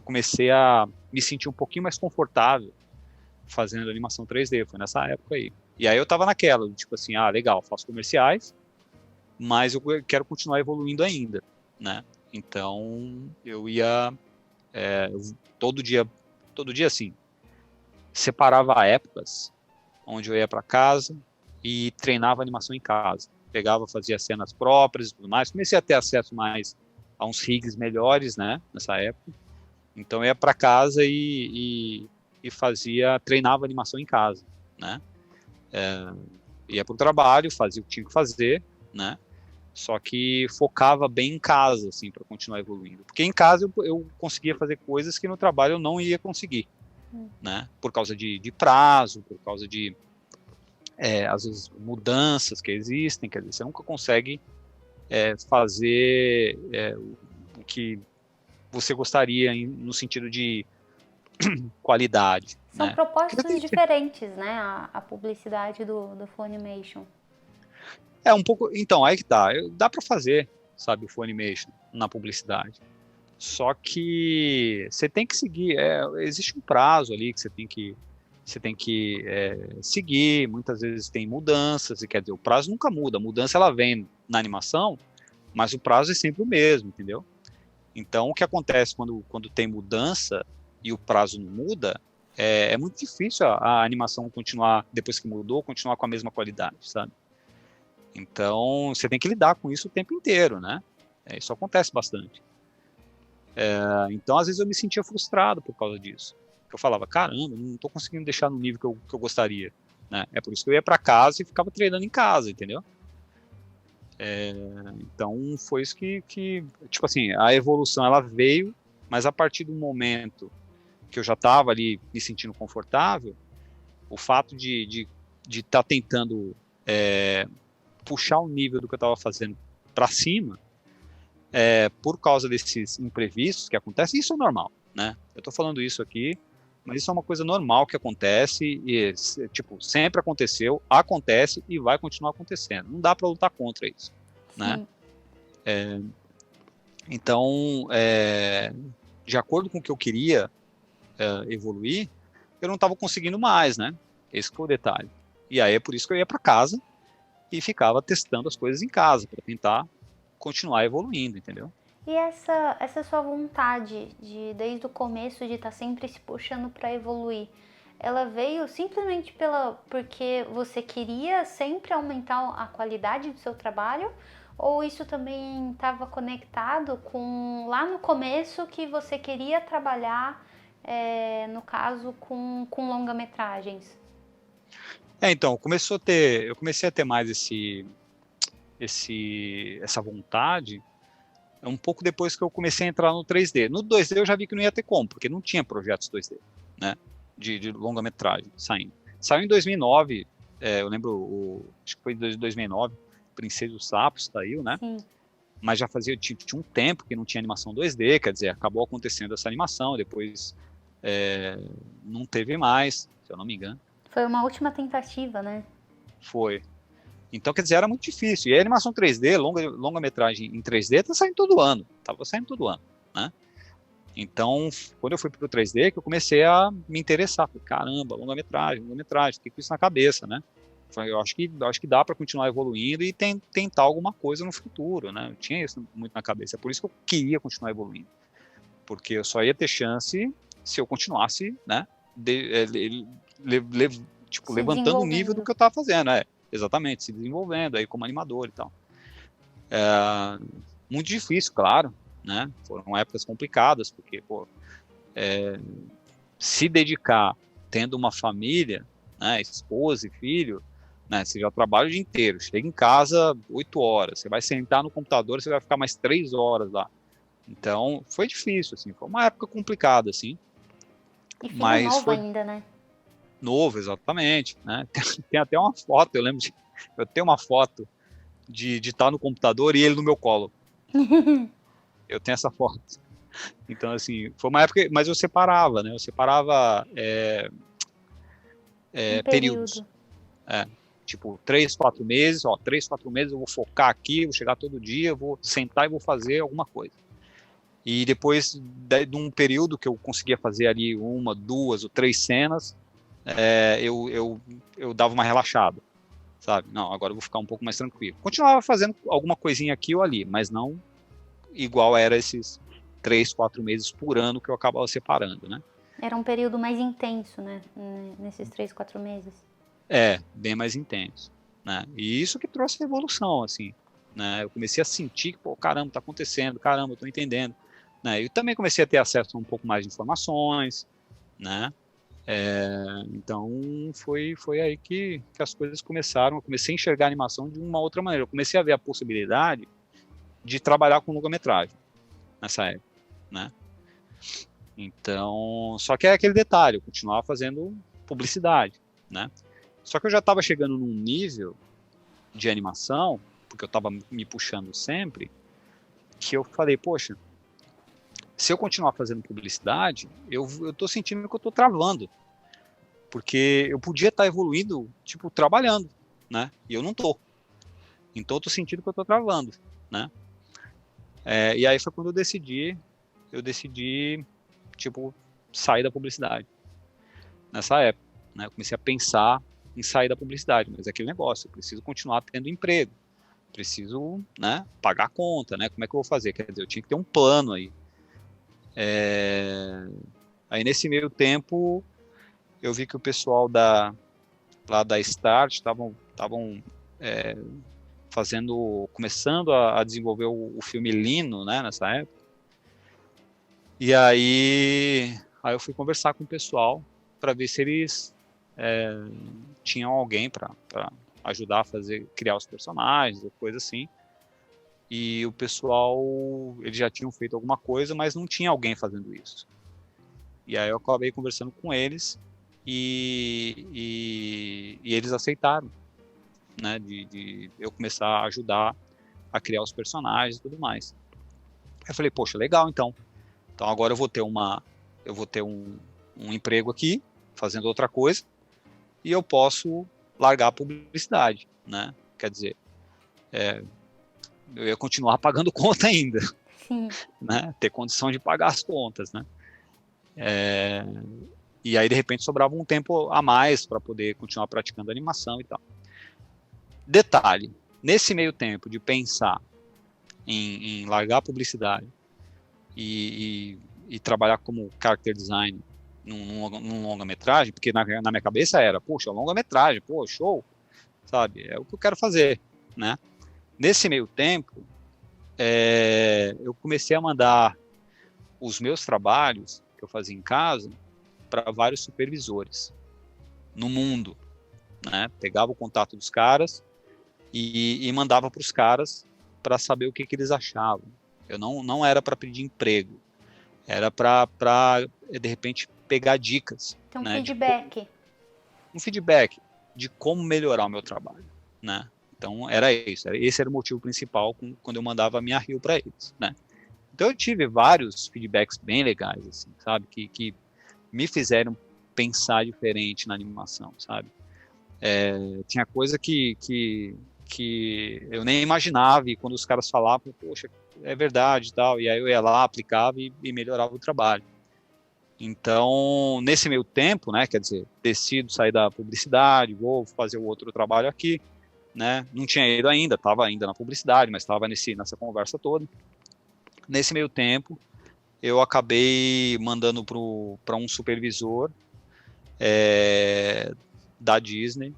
comecei a me sentir um pouquinho mais confortável fazendo animação 3D, foi nessa época aí. E aí eu tava naquela, tipo assim, legal, faço comerciais, mas eu quero continuar evoluindo ainda, né? Então, eu ia todo dia assim, separava épocas onde eu ia para casa e treinava animação em casa. Pegava, fazia cenas próprias e tudo mais. Comecei a ter acesso mais a uns rigs melhores, né, nessa época. Então eu ia para casa e treinava animação em casa, né. Ia para o trabalho, fazia o que tinha que fazer, né. Só que focava bem em casa, assim, para continuar evoluindo. Porque em casa eu conseguia fazer coisas que no trabalho eu não ia conseguir, né. Por causa de prazo, por causa de às vezes mudanças que existem, quer dizer, você nunca consegue fazer o que você gostaria no sentido de qualidade. São propósitos diferentes, né? A publicidade do Funimation. Um pouco. Então, aí que tá. Dá para fazer, sabe, o Funimation na publicidade. Só que você tem que seguir. Existe um prazo ali que você tem que seguir. Muitas vezes tem mudanças, e quer dizer, o prazo nunca muda. A mudança ela vem na animação, mas o prazo é sempre o mesmo, entendeu? Então, o que acontece quando tem mudança e o prazo não muda, é muito difícil a animação continuar, depois que mudou, continuar com a mesma qualidade, sabe? Então, você tem que lidar com isso o tempo inteiro, né? Isso acontece bastante. Então, às vezes eu me sentia frustrado por causa disso. Eu falava, caramba, não estou conseguindo deixar no nível que eu gostaria, né? É por isso que eu ia para casa e ficava treinando em casa, entendeu? Então, foi isso que, tipo assim, a evolução, ela veio, mas a partir do momento que eu já estava ali me sentindo confortável, o fato de estar tentando puxar o nível do que eu estava fazendo para cima, por causa desses imprevistos que acontecem, isso é normal, né? Eu estou falando isso aqui, mas isso é uma coisa normal que acontece e, tipo, sempre aconteceu, acontece e vai continuar acontecendo. Não dá para lutar contra isso, né? Então, de acordo com o que eu queria evoluir, eu não estava conseguindo mais, né? Esse foi o detalhe. E aí é por isso que eu ia para casa e ficava testando as coisas em casa para tentar continuar evoluindo, entendeu? E essa sua vontade de, desde o começo, de estar sempre se puxando para evoluir, ela veio simplesmente porque você queria sempre aumentar a qualidade do seu trabalho? Ou isso também estava conectado com lá no começo que você queria trabalhar, no caso, com longa-metragens? Então, eu comecei a ter mais essa vontade um pouco depois que eu comecei a entrar no 3D. No 2D eu já vi que não ia ter como, porque não tinha projetos 2D, né, de longa-metragem saindo. Saiu em 2009, eu lembro, acho que foi em 2009, Princesa dos Sapos saiu, né? Sim. Mas já tinha um tempo que não tinha animação 2D, quer dizer, acabou acontecendo essa animação, depois não teve mais, se eu não me engano. Foi uma última tentativa, né? Foi. Então, quer dizer, era muito difícil. E a animação 3D, longa-metragem em 3D, tá saindo todo ano. Tava saindo todo ano, né? Então, quando eu fui pro 3D, que eu comecei a me interessar. Falei, caramba, longa-metragem, fiquei com isso na cabeça, né? Eu acho que dá para continuar evoluindo e tentar alguma coisa no futuro, né? Eu tinha isso muito na cabeça. É por isso que eu queria continuar evoluindo. Porque eu só ia ter chance se eu continuasse, né? Levantando o nível do que eu estava fazendo, exatamente, se desenvolvendo aí como animador e tal. Muito difícil, claro, né? Foram épocas complicadas, porque, se dedicar tendo uma família, né, esposa e filho, né, você já trabalha o dia inteiro, chega em casa 8 horas, você vai sentar no computador, você vai ficar mais 3 horas lá. Então, foi difícil, assim, foi uma época complicada, assim. E filho mas novo foi ainda, né? novo, exatamente, né? Tem até uma foto, eu tenho uma foto de estar no computador e ele no meu colo. Eu tenho essa foto. Então, assim, foi uma época, mas eu separava, né? Eu separava períodos. Tipo, 3, 4 meses, 3, 4 meses eu vou focar aqui, vou chegar todo dia, eu vou sentar e vou fazer alguma coisa. E depois de um período que eu conseguia fazer ali 1, 2 ou 3 cenas, eu dava uma relaxada, sabe? Não, agora eu vou ficar um pouco mais tranquilo. Continuava fazendo alguma coisinha aqui ou ali, mas não igual era esses 3, 4 meses por ano que eu acabava separando, né? Era um período mais intenso, né? Nesses 3, 4 meses. Bem mais intenso, né? E isso que trouxe a evolução, assim, né? Eu comecei a sentir que, caramba, tá acontecendo, caramba, eu tô entendendo, né? Eu também comecei a ter acesso a um pouco mais de informações, né? Então foi aí que as coisas começaram. Eu comecei a enxergar a animação de uma outra maneira. Eu comecei a ver a possibilidade de trabalhar com longa-metragem nessa época, né? Então, só que é aquele detalhe, eu continuava fazendo publicidade, né? Só que eu já estava chegando num nível de animação, porque eu estava me puxando sempre, que eu falei, poxa, se eu continuar fazendo publicidade, eu tô sentindo que eu tô travando. Porque eu podia estar evoluindo, tipo, trabalhando, né? E eu não tô. Então eu tô sentindo que eu tô travando, né? E aí foi quando eu decidi, tipo, sair da publicidade. Nessa época, né? Eu comecei a pensar em sair da publicidade, mas é aquele negócio, eu preciso continuar tendo emprego. Preciso, né, pagar a conta, né? Como é que eu vou fazer? Quer dizer, eu tinha que ter um plano aí. Aí nesse meio tempo, eu vi que o pessoal lá da Start estavam começando a desenvolver o filme Lino, né, nessa época. E aí eu fui conversar com o pessoal para ver se eles tinham alguém para ajudar a criar os personagens, ou coisa assim. E o pessoal, eles já tinham feito alguma coisa, mas não tinha alguém fazendo isso. E aí eu acabei conversando com eles e eles aceitaram, né, de eu começar a ajudar a criar os personagens e tudo mais. Aí eu falei, poxa, legal, então agora eu vou ter um emprego aqui, fazendo outra coisa, e eu posso largar a publicidade, né? Quer dizer, eu ia continuar pagando conta ainda, Sim. né? Ter condição de pagar as contas, né? E aí, de repente, sobrava um tempo a mais para poder continuar praticando animação e tal. Detalhe, nesse meio tempo de pensar em largar a publicidade e trabalhar como character design num longa-metragem, porque na minha cabeça era, poxa, longa-metragem, pô, show, sabe? É o que eu quero fazer, né? Nesse meio tempo, eu comecei a mandar os meus trabalhos que eu fazia em casa para vários supervisores no mundo, né? Pegava o contato dos caras e mandava para os caras para saber o que eles achavam. Eu não era para pedir emprego, era para de repente pegar dicas, Então, né? feedback. Um feedback de como melhorar o meu trabalho, né? Então era isso, esse era o motivo principal quando eu mandava a minha reel para eles, né? Então eu tive vários feedbacks bem legais, assim, sabe? Que me fizeram pensar diferente na animação, sabe? Tinha coisa que eu nem imaginava, e quando os caras falavam, poxa, é verdade e tal, e aí eu ia lá, aplicava e melhorava o trabalho. Então, nesse meio tempo, né, quer dizer, decido sair da publicidade, vou fazer o outro trabalho aqui, né, não tinha ido ainda, estava ainda na publicidade, mas estava nessa conversa toda. Nesse meio tempo, eu acabei mandando para um supervisor da Disney,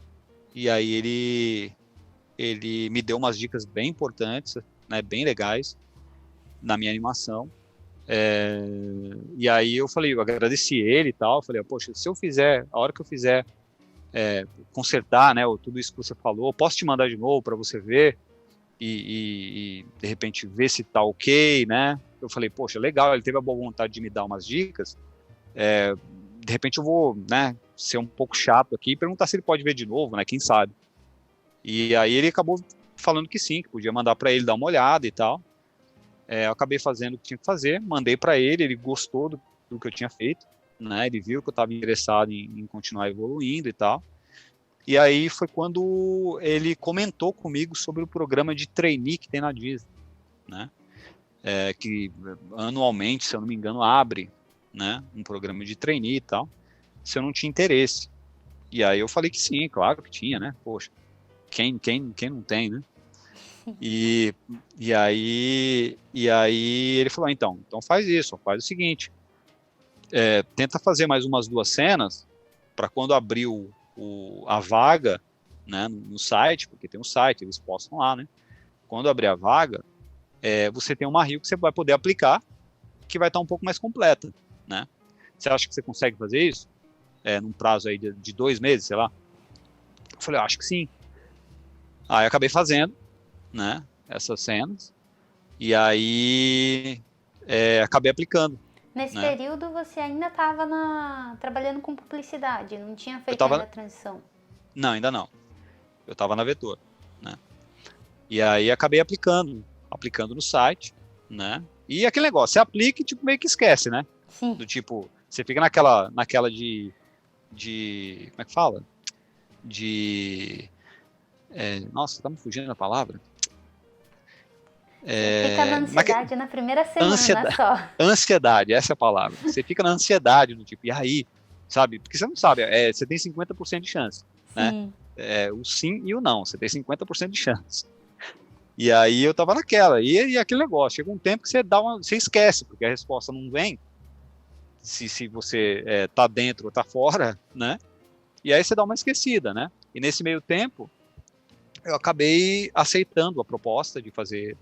e aí ele me deu umas dicas bem importantes, né, bem legais, na minha animação. E aí eu agradeci ele e tal, falei, poxa, se eu fizer, a hora que eu fizer consertar, né, tudo isso que você falou, posso te mandar de novo para você ver e de repente ver se tá ok, né? Eu falei, poxa, legal, ele teve a boa vontade de me dar umas dicas, de repente eu vou, né, ser um pouco chato aqui e perguntar se ele pode ver de novo, né, quem sabe. E aí ele acabou falando que sim, que podia mandar para ele dar uma olhada e tal. Eu acabei fazendo o que tinha que fazer, mandei para ele gostou do que eu tinha feito, né? Ele viu que eu estava interessado em continuar evoluindo e tal. E aí foi quando ele comentou comigo sobre o programa de trainee que tem na Disney, né? Que anualmente, se eu não me engano, abre, né, um programa de trainee e tal, se eu não tinha interesse. E aí eu falei que sim, claro que tinha, né? Poxa, quem não tem, né? E aí ele falou, então faz isso, faz o seguinte, tenta fazer mais umas 2 cenas para quando abrir a vaga, né, no site, porque tem um site, eles postam lá, né? Quando abrir a vaga, você tem uma reel que você vai poder aplicar, que vai estar um pouco mais completa, né? Você acha que você consegue fazer isso? Num prazo aí de 2 meses, sei lá? Eu falei, acho que sim. Aí eu acabei fazendo, né, essas cenas, e aí acabei aplicando. Nesse né? período você ainda estava trabalhando com publicidade, não tinha feito tava... ainda a transição? Não, ainda não. Eu estava na Vetor, né? E aí acabei aplicando no site, né? E aquele negócio, você aplica e tipo, meio que esquece, né? Sim. Do tipo, você fica naquela de como é que fala? Nossa, tá me fugindo a palavra. Fica na ansiedade na primeira semana só. Ansiedade, essa é a palavra. Você fica na ansiedade do tipo, e aí? Sabe? Porque você não sabe, você tem 50% de chance, né? O sim e o não, você tem 50% de chance. E aí eu tava naquela, e aquele negócio, chega um tempo que você esquece, porque a resposta não vem, se você tá dentro ou tá fora, né? E aí você dá uma esquecida, né? E nesse meio tempo, eu acabei aceitando a proposta de fazer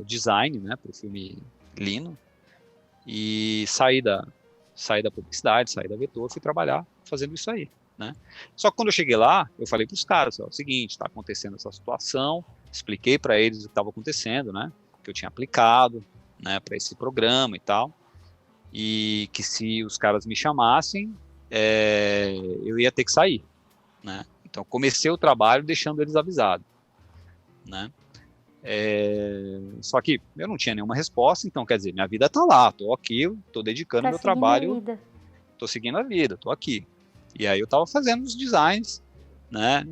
design, né, para o filme Lino, e saí da publicidade, saí da Vetor, fui trabalhar fazendo isso aí, né? Só que quando eu cheguei lá, eu falei para os caras, ó, o seguinte, está acontecendo essa situação, expliquei para eles o que estava acontecendo, né? Que eu tinha aplicado, né, para esse programa e tal, e que se os caras me chamassem, eu ia ter que sair, né? Então comecei o trabalho deixando eles avisados, né? Só que eu não tinha nenhuma resposta, então quer dizer, minha vida tá lá, tô aqui, tô dedicando Tá meu seguindo a trabalho, vida. tô seguindo a vida, tô aqui. E aí eu tava fazendo os designs, né?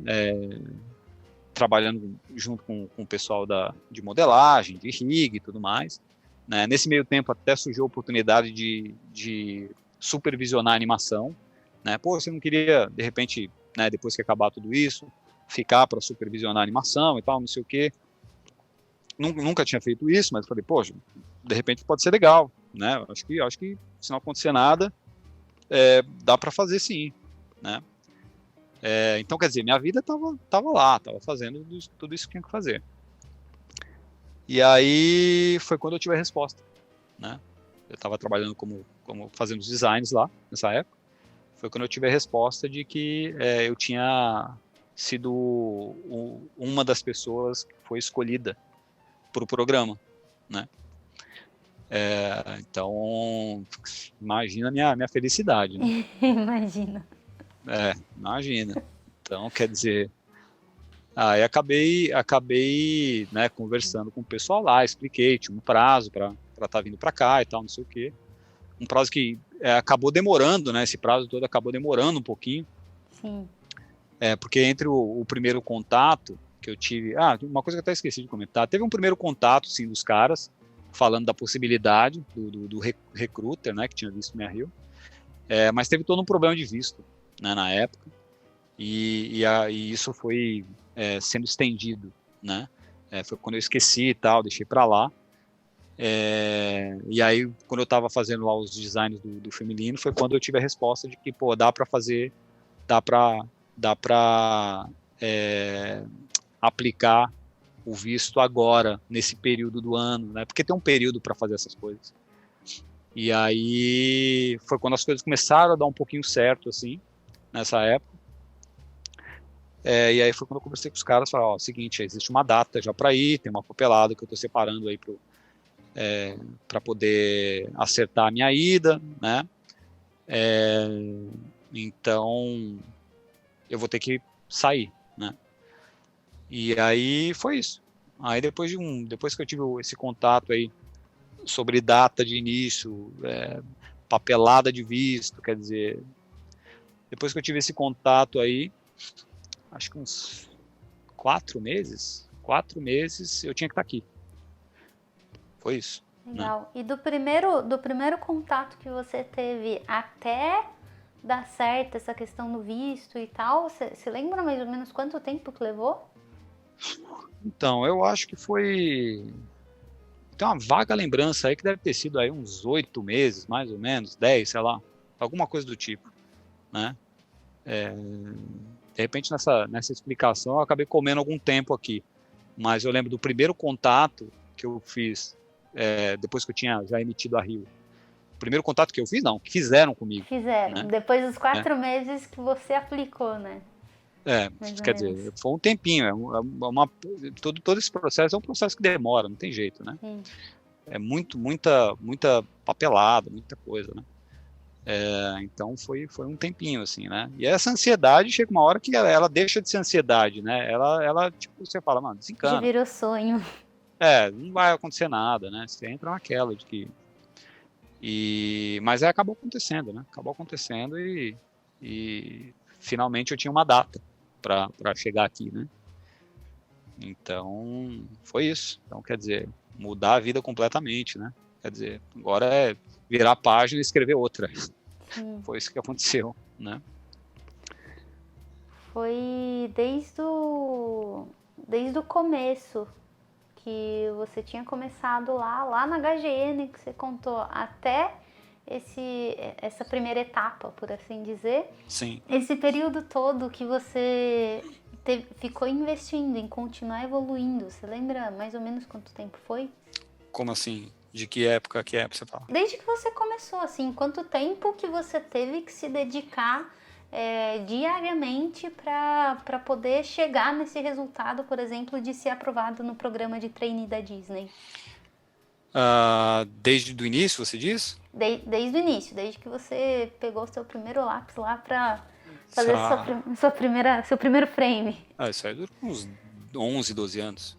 Trabalhando junto com o pessoal de modelagem, de rig e tudo mais. Né? Nesse meio tempo até surgiu a oportunidade de supervisionar a animação. Né? Pô, você não queria, de repente, né, depois que acabar tudo isso, ficar para supervisionar a animação e tal, não sei o quê. Nunca tinha feito isso, mas falei, poxa, de repente pode ser legal, né? Acho que se não acontecer nada, dá para fazer sim, né? Então, quer dizer, minha vida tava lá, tava fazendo tudo isso que tinha que fazer. E aí foi quando eu tive a resposta, né? Eu estava trabalhando como fazendo os designs lá, nessa época. Foi quando eu tive a resposta de que eu tinha sido uma das pessoas que foi escolhida para o programa, né? Então, imagina a minha felicidade, né? Imagina. Imagina. Então, quer dizer, aí acabei, né, conversando com o pessoal lá, expliquei, tinha um prazo para estar vindo para cá e tal, não sei o quê. Um prazo que acabou demorando, né? Esse prazo todo acabou demorando um pouquinho. Sim. Porque entre o primeiro contato que eu tive... uma coisa que eu até esqueci de comentar. Teve um primeiro contato, sim, dos caras, falando da possibilidade do recruiter, né? Que tinha visto minha reel. Mas teve todo um problema de visto, né, na época. E isso foi sendo estendido, né? Foi quando eu esqueci e tal, deixei para lá. E aí, quando eu estava fazendo lá os designs do feminino, foi quando eu tive a resposta de que, pô, dá para fazer, dá para aplicar o visto agora, nesse período do ano, né? Porque tem um período para fazer essas coisas. E aí foi quando as coisas começaram a dar um pouquinho certo, assim, nessa época. E aí foi quando eu conversei com os caras, falei, ó, seguinte, existe uma data já para ir, tem uma papelada que eu estou separando aí para poder acertar a minha ida, né? Então eu vou ter que sair, né? E aí foi isso. Aí depois que eu tive esse contato aí sobre data de início, papelada de visto, quer dizer, depois que eu tive esse contato aí, acho que uns 4 meses eu tinha que estar aqui. Foi isso. Legal. Né? E do primeiro contato que você teve até dar certo essa questão do visto e tal, você lembra mais ou menos quanto tempo que levou? Então, eu acho que foi... Tem uma vaga lembrança aí que deve ter sido aí uns 8 meses, mais ou menos, 10, sei lá, alguma coisa do tipo, né? De repente, nessa explicação, eu acabei comendo algum tempo aqui, mas eu lembro do primeiro contato que eu fiz, depois que eu tinha já emitido a Rio. O primeiro contato que eu fiz, não, que fizeram comigo. Fizeram, né? depois dos 4 meses que você aplicou, né? Quer dizer, foi um tempinho, todo esse processo é um processo que demora, não tem jeito, né? Sim. É muita papelada, muita coisa, né? Então foi um tempinho, assim, né? E essa ansiedade chega uma hora que ela deixa de ser ansiedade, né? Ela tipo, você fala, mano, desencana. De virou sonho. Não vai acontecer nada, né? Você entra naquela de que... Mas acabou acontecendo, né? Acabou acontecendo e finalmente eu tinha uma data para chegar aqui, né? Então, foi isso. Então, quer dizer, mudar a vida completamente, né? Quer dizer, agora é virar a página e escrever outra. Sim. Foi isso que aconteceu, né? Foi desde o começo que você tinha começado lá na HGN, que você contou, até essa primeira etapa, por assim dizer. Sim. Esse período todo que você ficou investindo em continuar evoluindo, você lembra mais ou menos quanto tempo foi? Como assim? De que época você fala? Desde que você começou, assim, quanto tempo que você teve que se dedicar diariamente para poder chegar nesse resultado, por exemplo, de ser aprovado no programa de trainee da Disney? Desde o início, você diz? Desde o início, desde que você pegou seu primeiro lápis lá para fazer seu primeiro frame. Isso aí dura uns 11, 12 anos.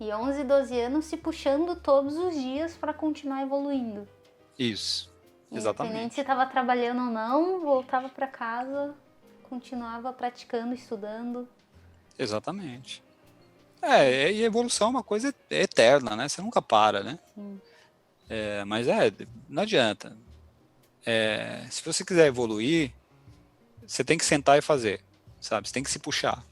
E 11, 12 anos se puxando todos os dias para continuar evoluindo. Isso, exatamente. Independente se estava trabalhando ou não, voltava para casa, continuava praticando, estudando. Exatamente. E a evolução é uma coisa eterna, né? Você nunca para, né? Sim. Mas não adianta. Se você quiser evoluir, você tem que sentar e fazer, sabe? Você tem que se puxar,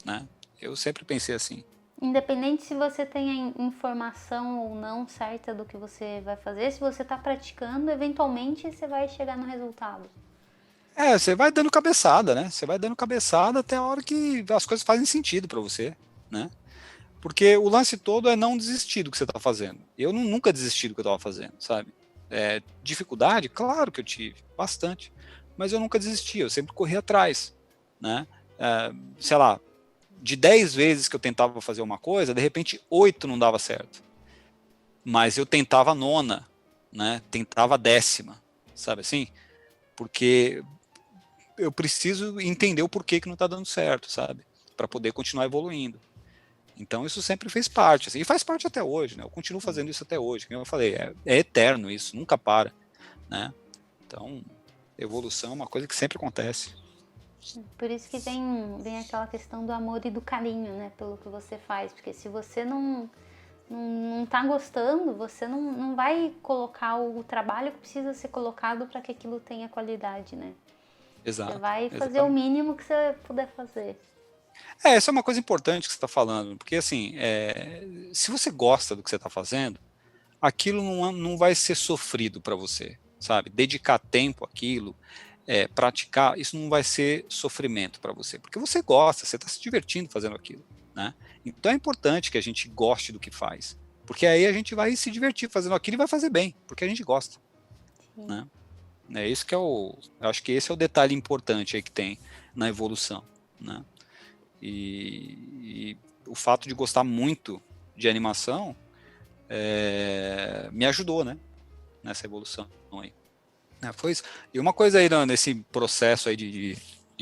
né? Eu sempre pensei assim. Independente se você tem a informação ou não certa do que você vai fazer, se você está praticando, eventualmente você vai chegar no resultado. Você vai dando cabeçada, né? Você vai dando cabeçada até a hora que as coisas fazem sentido para você, né? Porque o lance todo é não desistir do que você está fazendo. Eu nunca desisti do que eu estava fazendo, sabe? Dificuldade? Claro que eu tive, bastante. Mas eu nunca desisti, eu sempre corri atrás, né? Sei lá, de 10 vezes que eu tentava fazer uma coisa, de repente 8 não dava certo. Mas eu tentava a 9ª, né? Tentava a 10ª, sabe assim? Porque eu preciso entender o porquê que não está dando certo, sabe? Para poder continuar evoluindo. Então isso sempre fez parte, assim, e faz parte até hoje, né? Eu continuo fazendo isso até hoje, como eu falei, é eterno isso, nunca para, né? Então, evolução é uma coisa que sempre acontece. Por isso que vem aquela questão do amor e do carinho, né, pelo que você faz, porque se você não tá gostando, você não vai colocar o trabalho que precisa ser colocado para que aquilo tenha qualidade, né? Exato. Você vai fazer exatamente. o mínimo que você puder fazer. Essa é uma coisa importante que você está falando, porque assim, se você gosta do que você está fazendo, aquilo não vai ser sofrido para você, sabe? Dedicar tempo àquilo, praticar, isso não vai ser sofrimento para você, porque você gosta, você está se divertindo fazendo aquilo, né? Então é importante que a gente goste do que faz, porque aí a gente vai se divertir fazendo aquilo e vai fazer bem, porque a gente gosta, né? É isso que eu acho que esse é o detalhe importante aí que tem na evolução, né? E o fato de gostar muito de animação me ajudou, né? Nessa evolução aí. Foi isso. E uma coisa aí nesse processo aí de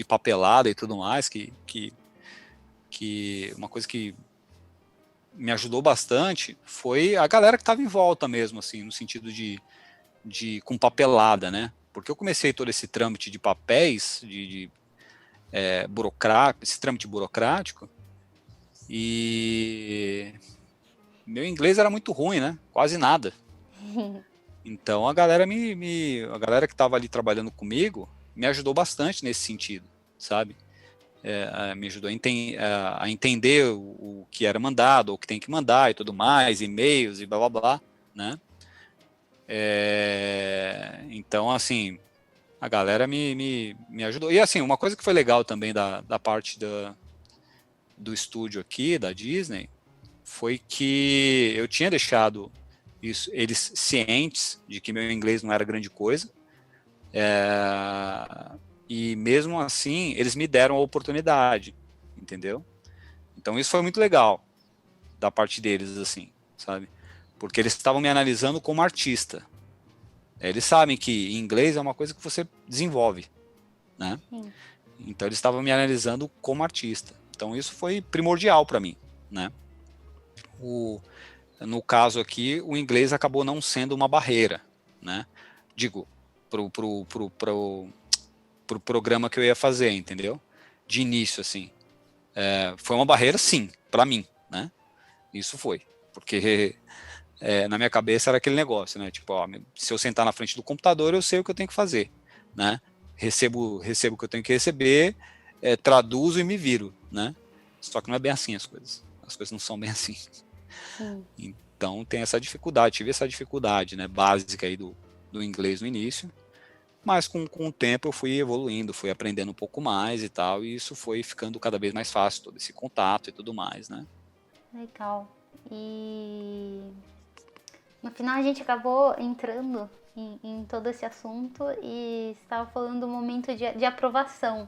papelada e tudo mais, que uma coisa que me ajudou bastante foi a galera que estava em volta mesmo, assim, no sentido de com papelada, né? Porque eu comecei todo esse trâmite de papéis, esse trâmite burocrático, e meu inglês era muito ruim, né? Quase nada. Então a galera a galera que estava ali trabalhando comigo me ajudou bastante nesse sentido, sabe? Me ajudou a entender o que era mandado, o que tem que mandar e tudo mais, e-mails e blá blá blá, né? Então, assim, a galera me ajudou. E assim, uma coisa que foi legal também da parte do estúdio aqui, da Disney, foi que eu tinha deixado eles cientes de que meu inglês não era grande coisa, e mesmo assim eles me deram a oportunidade, entendeu? Então isso foi muito legal da parte deles, assim, sabe? Porque eles estavam me analisando como artista. Eles sabem que inglês é uma coisa que você desenvolve, né? Sim. Então eles estavam me analisando como artista. Então isso foi primordial para mim, né? No caso aqui, o inglês acabou não sendo uma barreira, né? Digo, pro programa que eu ia fazer, entendeu? De início, assim. Foi uma barreira, sim, para mim, né? Isso foi. Porque na minha cabeça era aquele negócio, né? Tipo, ó, se eu sentar na frente do computador, eu sei o que eu tenho que fazer, né? Recebo o que eu tenho que receber, traduzo e me viro, né? Só que não é bem assim as coisas. As coisas não são bem assim. Então tem essa dificuldade, tive essa dificuldade, né, básica aí do inglês no início, mas com o tempo eu fui evoluindo, fui aprendendo um pouco mais e tal, e isso foi ficando cada vez mais fácil, todo esse contato e tudo mais, né? Legal. E no final a gente acabou entrando em todo esse assunto e estava falando do momento de aprovação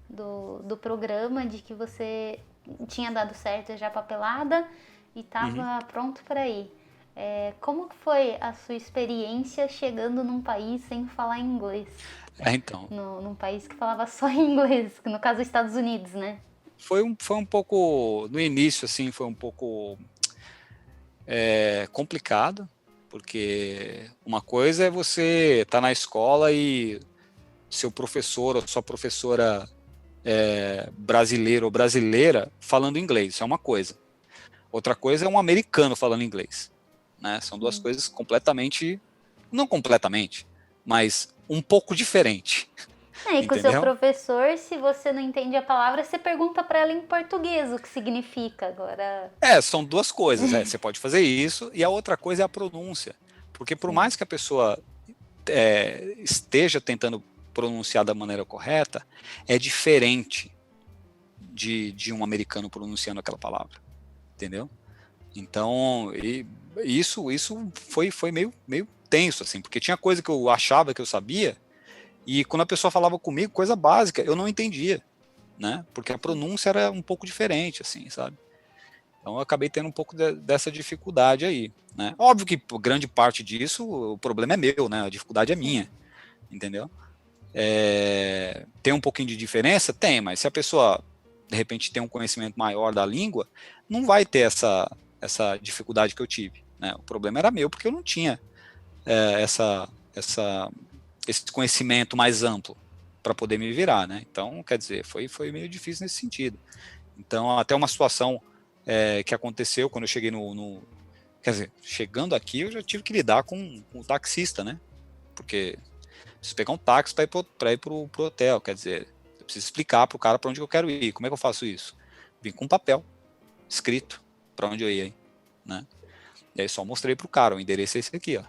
do programa, de que você tinha dado certo já a papelada e estava pronto para ir. Como que foi a sua experiência chegando num país sem falar inglês? Então. Num país que falava só inglês, no caso, os Estados Unidos, né? Foi um pouco, no início, assim, foi um pouco complicado, porque uma coisa é você estar na escola e seu professor ou sua professora brasileiro ou brasileira falando inglês, isso é uma coisa. Outra coisa é um americano falando inglês, né? São duas coisas completamente, não completamente, mas um pouco diferente. E com o seu professor, se você não entende a palavra, você pergunta para ela em português o que significa. Agora. São duas coisas. Você pode fazer isso, e a outra coisa é a pronúncia. Porque por mais que a pessoa esteja tentando pronunciar da maneira correta, é diferente de um americano pronunciando aquela palavra. Entendeu? Então, isso foi meio tenso, assim, porque tinha coisa que eu achava que eu sabia, e quando a pessoa falava comigo, coisa básica, eu não entendia, né? Porque a pronúncia era um pouco diferente, assim, sabe? Então eu acabei tendo um pouco dessa dificuldade aí, né? Óbvio que grande parte disso, o problema é meu, né? A dificuldade é minha, entendeu? Tem um pouquinho de diferença? Tem, mas se a pessoa, de repente, tem um conhecimento maior da língua, não vai ter essa dificuldade que eu tive, né? O problema era meu, porque eu não tinha esse conhecimento mais amplo para poder me virar, né? Então, quer dizer, foi meio difícil nesse sentido. Então, até uma situação que aconteceu quando eu cheguei quer dizer, chegando aqui, eu já tive que lidar com o taxista, né? Porque preciso pegar um táxi para ir pro hotel, quer dizer, eu preciso explicar pro cara para onde eu quero ir. Como é que eu faço isso? Vim com um papel escrito para onde eu ia, né? E aí só mostrei pro cara, o endereço é esse aqui, ó.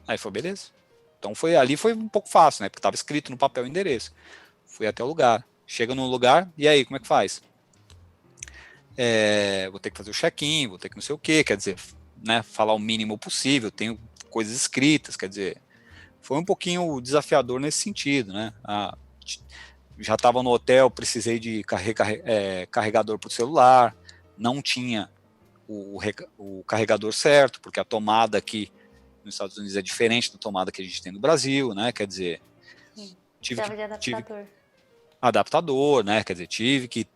Aí foi beleza. Então ali foi um pouco fácil, né? Porque estava escrito no papel o endereço. Fui até o lugar. Chega no lugar, e aí, como é que faz? Vou ter que fazer o check-in, vou ter que não sei o quê, quer dizer, né, falar o mínimo possível, tenho coisas escritas, quer dizer, foi um pouquinho desafiador nesse sentido, né? Já estava no hotel, precisei de carregador para o celular, não tinha o carregador certo, porque a tomada aqui nos Estados Unidos é diferente da tomada que a gente tem no Brasil, né? Quer dizer, tive adaptador, né? Quer dizer, tive que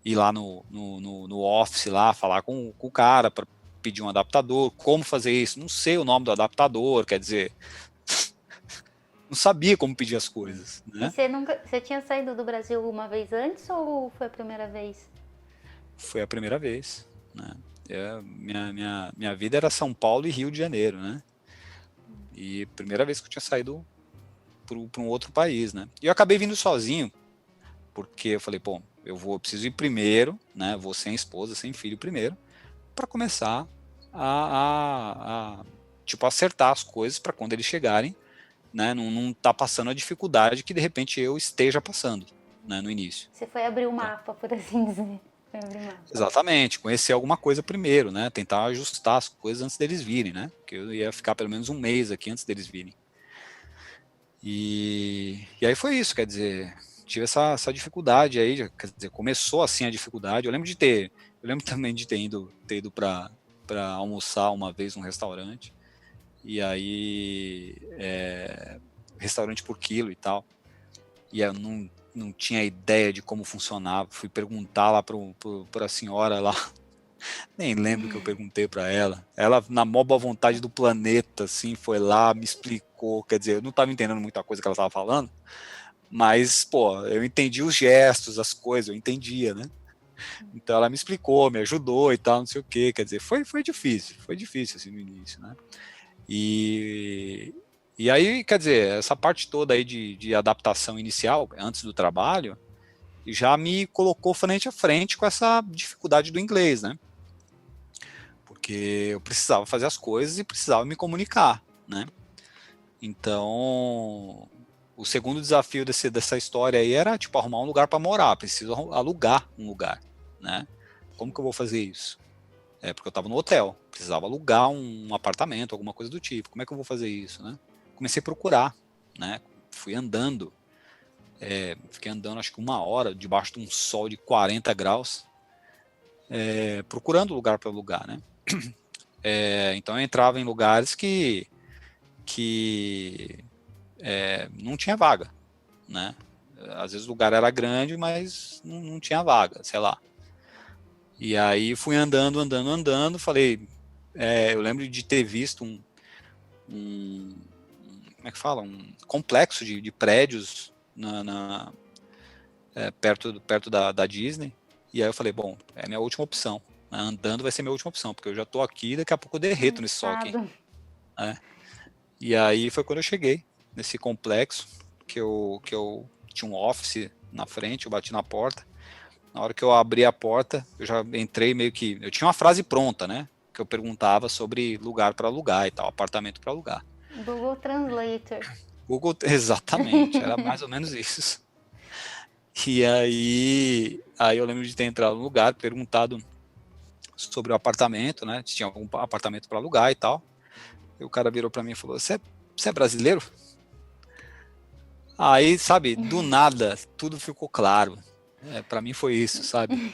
ir lá no office lá, falar com o cara para pedir um adaptador, como fazer isso, não sei o nome do adaptador, quer dizer, não sabia como pedir as coisas, né? E você tinha saído do Brasil uma vez antes ou foi a primeira vez? Foi a primeira vez, né? Minha vida era São Paulo e Rio de Janeiro, né? E primeira vez que eu tinha saído para um outro país, né? E eu acabei vindo sozinho, porque eu falei, pô, eu preciso ir primeiro, né? Vou sem esposa, sem filho primeiro, para começar tipo, acertar as coisas para quando eles chegarem, né? Não tá passando a dificuldade que de repente eu esteja passando, né? No início. Você foi abrir o mapa, por assim dizer. Exatamente, conhecer alguma coisa primeiro, né? Tentar ajustar as coisas antes deles virem, né? Porque eu ia ficar pelo menos um mês aqui antes deles virem. E aí foi isso, quer dizer, tive essa dificuldade aí, quer dizer, começou assim a dificuldade. Eu lembro também de ter ido para almoçar uma vez num restaurante, e aí restaurante por quilo e tal, e eu não tinha ideia de como funcionava. Fui perguntar lá para a senhora lá, nem lembro o que eu perguntei para ela. Ela, na maior boa vontade do planeta, assim, foi lá, me explicou. Quer dizer, eu não estava entendendo muita coisa que ela estava falando, mas, pô, eu entendi os gestos, as coisas, eu entendia, né? Então ela me explicou, me ajudou e tal, não sei o quê. Quer dizer, foi difícil assim no início, né? E aí, quer dizer, essa parte toda aí de adaptação inicial, antes do trabalho, já me colocou frente a frente com essa dificuldade do inglês, né? Porque eu precisava fazer as coisas e precisava me comunicar, né? Então, o segundo desafio dessa história aí era, tipo, arrumar um lugar para morar. Preciso alugar um lugar, né? Como que eu vou fazer isso? Porque eu estava no hotel, precisava alugar um apartamento, alguma coisa do tipo. Como é que eu vou fazer isso, né? Comecei a procurar, né? Fui andando, fiquei andando acho que 1 hora, debaixo de um sol de 40 graus, procurando lugar para alugar, né? Então eu entrava em lugares que não tinha vaga, né? Às vezes o lugar era grande, mas não tinha vaga, sei lá. E aí fui andando, falei, eu lembro de ter visto como é que fala? Um complexo de prédios perto da Disney, e aí eu falei, bom, é a minha última opção, né? Andando vai ser a minha última opção, porque eu já tô aqui, daqui a pouco eu derreto nesse sol aqui, né? E aí foi quando eu cheguei nesse complexo, que eu tinha um office na frente, eu bati na porta. Na hora que eu abri a porta, eu já entrei meio que... Eu tinha uma frase pronta, né? Que eu perguntava sobre lugar para alugar e tal, apartamento para alugar. Google Translator. Google, exatamente, era mais ou menos isso. E aí eu lembro de ter entrado no lugar, perguntado sobre o apartamento, né? Se tinha algum apartamento para alugar e tal. E o cara virou para mim e falou: Você é brasileiro? Aí, sabe, do nada, tudo ficou claro. Para mim foi isso, sabe?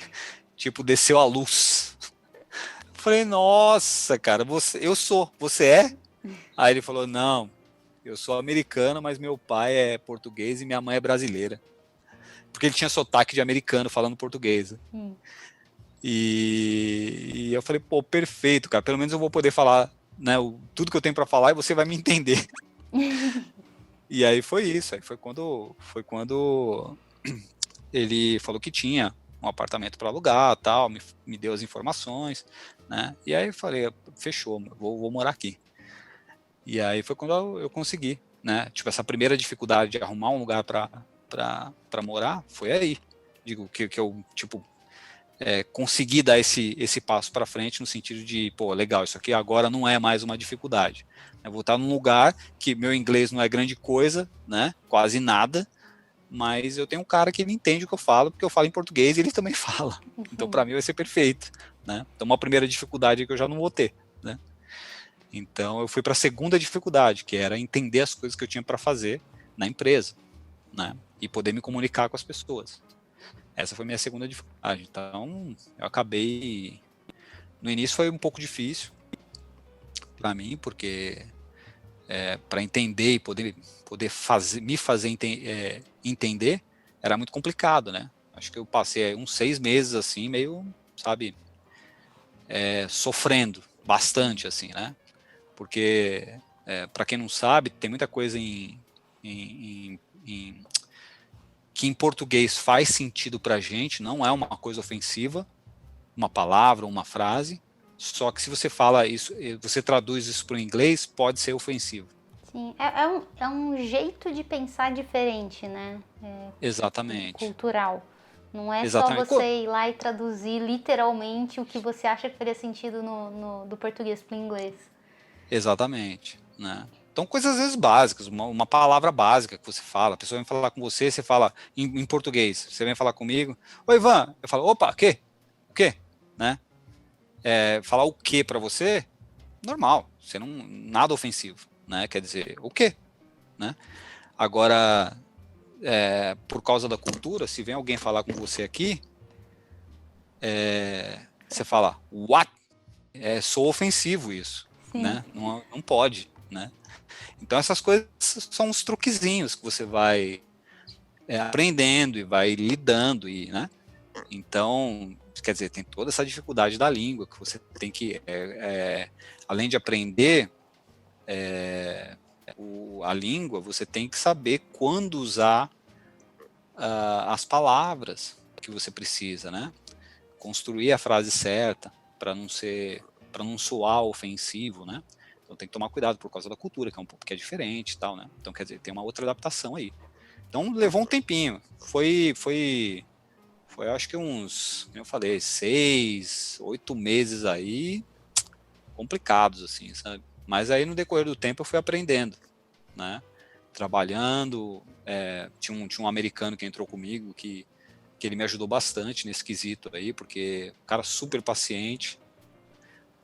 Tipo, desceu a luz. Falei, nossa, cara, você é? Aí ele falou, não, eu sou americano, mas meu pai é português e minha mãe é brasileira. Porque ele tinha sotaque de americano falando português. E eu falei, pô, perfeito, cara, pelo menos eu vou poder falar, né, tudo que eu tenho para falar e você vai me entender. E aí foi isso, aí foi quando ele falou que tinha um apartamento para alugar, tal, me deu as informações, né? E aí eu falei, fechou, vou morar aqui. E aí foi quando eu consegui, né? Tipo, essa primeira dificuldade de arrumar um lugar para morar foi aí. Digo que eu, tipo, consegui dar esse passo para frente no sentido de, pô, legal, isso aqui agora não é mais uma dificuldade. Eu vou estar num lugar que meu inglês não é grande coisa, né? Quase nada, mas eu tenho um cara que ele entende o que eu falo, porque eu falo em português e ele também fala. Então, para mim, vai ser perfeito, né? Então, uma primeira dificuldade que eu já não vou ter, né? Então, eu fui para a segunda dificuldade, que era entender as coisas que eu tinha para fazer na empresa, né? E poder me comunicar com as pessoas. Essa foi minha segunda dificuldade. Então, eu acabei... No início foi um pouco difícil para mim, porque para entender e poder me fazer entender, era muito complicado, né? Acho que eu passei uns 6 meses assim, meio, sabe, sofrendo bastante, assim, né? Porque, para quem não sabe, tem muita coisa que em português faz sentido pra gente, não é uma coisa ofensiva, uma palavra, uma frase, só que se você fala isso, você traduz isso para o inglês, pode ser ofensivo. Sim, é um jeito de pensar diferente, né? Exatamente. Cultural. Não é Exatamente. só você ir lá e traduzir literalmente o que você acha que faria sentido do português para o inglês. Exatamente, né? Então, coisas às vezes básicas, uma palavra básica que você fala, a pessoa vem falar com você, você fala em português, você vem falar comigo, oi Ivan, eu falo, opa, quê? O quê? Né? Falar o quê para você, normal, você não, nada ofensivo, né? Quer dizer, o quê? Né? Agora, por causa da cultura, se vem alguém falar com você aqui, você fala, what? Sou ofensivo isso, né? Não pode, né? Então essas coisas são uns truquezinhos que você vai aprendendo e vai lidando, né? Então, quer dizer, tem toda essa dificuldade da língua que você tem que, além de aprender a língua, você tem que saber quando usar as palavras que você precisa, né? Construir a frase certa para não soar ofensivo, né? Então tem que tomar cuidado por causa da cultura, que é um pouco que é diferente e tal, né? Então, quer dizer, tem uma outra adaptação aí. Então levou um tempinho. Foi acho que uns, como eu falei, 6, 8 meses aí complicados, assim, sabe? Mas aí no decorrer do tempo eu fui aprendendo, né? Trabalhando, tinha um americano que entrou comigo que ele me ajudou bastante nesse quesito aí, porque o cara super paciente,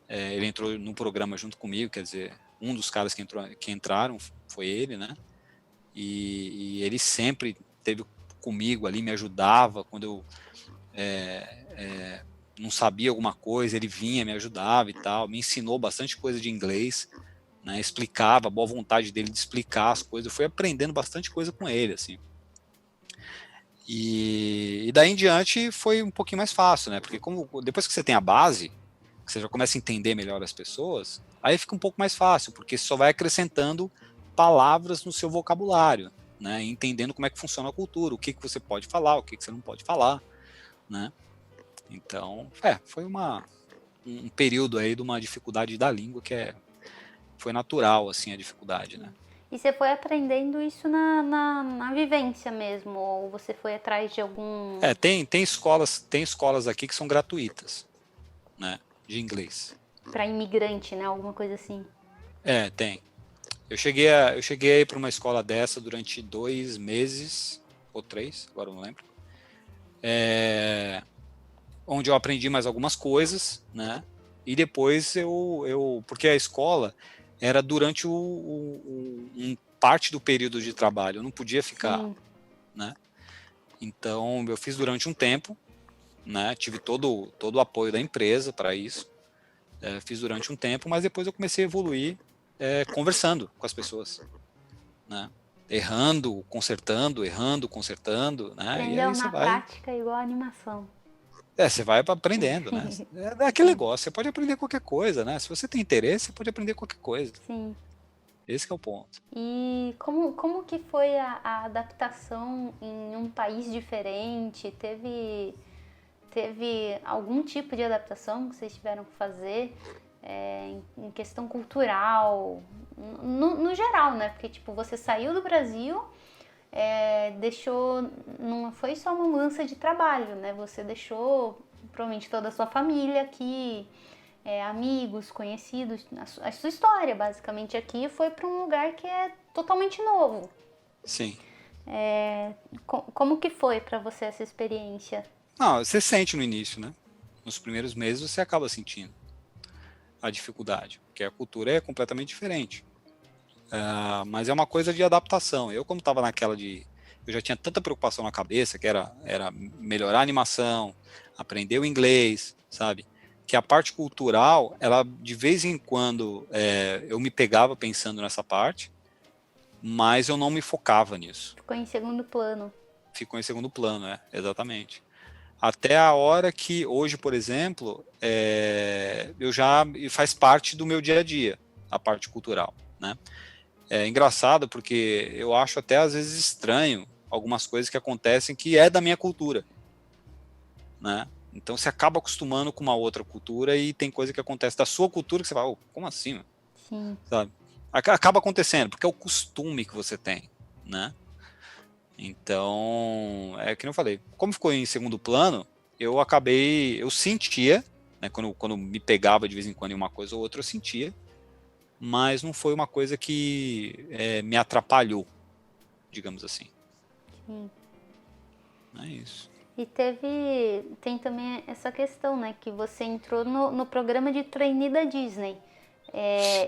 ele entrou no programa junto comigo, quer dizer, um dos caras que entraram foi ele, né? E ele sempre esteve comigo ali, me ajudava quando eu não sabia alguma coisa, ele vinha, me ajudava e tal, me ensinou bastante coisa de inglês, né? Explicava, a boa vontade dele de explicar as coisas, eu fui aprendendo bastante coisa com ele, assim. E daí em diante foi um pouquinho mais fácil, né? Porque depois que você tem a base, que você já começa a entender melhor as pessoas, aí fica um pouco mais fácil, porque você só vai acrescentando palavras no seu vocabulário, né? Entendendo como é que funciona a cultura, o que você pode falar, o que você não pode falar, né? Então, foi um período aí de uma dificuldade da língua foi natural, assim, a dificuldade, né? E você foi aprendendo isso na vivência mesmo? Ou você foi atrás de algum... Tem escolas aqui que são gratuitas, né? De inglês. Para imigrante, né? Alguma coisa assim. Tem. Eu cheguei a ir para uma escola dessa durante 2 meses, ou 3, agora eu não lembro. Onde eu aprendi mais algumas coisas, né? E depois porque a escola era durante parte do período de trabalho, eu não podia ficar, Sim. né? Então eu fiz durante um tempo, né? Tive todo o apoio da empresa para isso, fiz durante um tempo, mas depois eu comecei a evoluir conversando com as pessoas, né? Errando, consertando, né? E Aprendeu aí você na vai prática igual a animação. você vai aprendendo, né? É aquele negócio, você pode aprender qualquer coisa, né? Se você tem interesse, você pode aprender qualquer coisa. Sim. Esse que é o ponto. E como que foi a adaptação em um país diferente? Teve algum tipo de adaptação que vocês tiveram que fazer em questão cultural, no geral, né? Porque, tipo, você saiu do Brasil, deixou... Não foi só uma mudança de trabalho, né? Você deixou, provavelmente, toda a sua família aqui, amigos, conhecidos, a sua história, basicamente, aqui foi para um lugar que é totalmente novo. Sim. Como que foi para você essa experiência? Não, você sente no início, né? Nos primeiros meses você acaba sentindo a dificuldade, porque a cultura é completamente diferente. Mas é uma coisa de adaptação. Eu, como estava naquela eu já tinha tanta preocupação na cabeça, que era melhorar a animação, aprender o inglês, sabe? Que a parte cultural, ela de vez em quando eu me pegava pensando nessa parte, mas eu não me focava nisso. Ficou em segundo plano. Ficou em segundo plano, exatamente. Até a hora que hoje, por exemplo, faz parte do meu dia a dia, a parte cultural, né? É engraçado porque eu acho até às vezes estranho algumas coisas que acontecem que é da minha cultura, né? Então você acaba acostumando com uma outra cultura e tem coisa que acontece da sua cultura que você fala, oh, como assim? Sim. Sabe? Acaba acontecendo, porque é o costume que você tem, né? Então, é que eu falei, como ficou em segundo plano, eu sentia, né, quando me pegava de vez em quando em uma coisa ou outra, eu sentia, mas não foi uma coisa que me atrapalhou, digamos assim. Sim. É isso. E tem também essa questão, né, que você entrou no programa de trainee da Disney.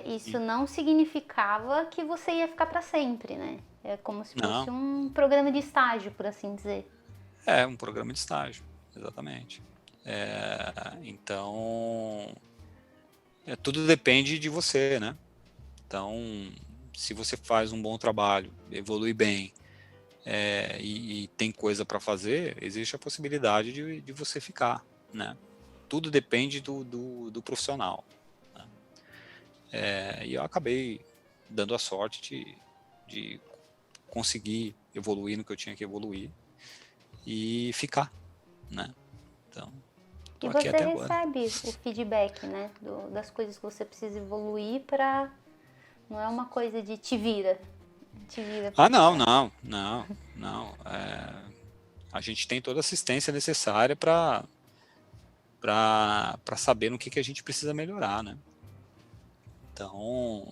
Isso não significava que você ia ficar para sempre, né? É como se fosse um programa de estágio, por assim dizer. É, um programa de estágio, exatamente. Então, tudo depende de você, né? Então, se você faz um bom trabalho, evolui bem, e tem coisa para fazer, existe a possibilidade de você ficar, né? Tudo depende do profissional. Né? E eu acabei dando a sorte de conseguir evoluir no que eu tinha que evoluir e ficar, né? Então, E aqui você até agora. recebe o feedback, né, das coisas que você precisa evoluir para... Não é uma coisa de te vira. Não. A gente tem toda a assistência necessária para saber no que a gente precisa melhorar, né? Então,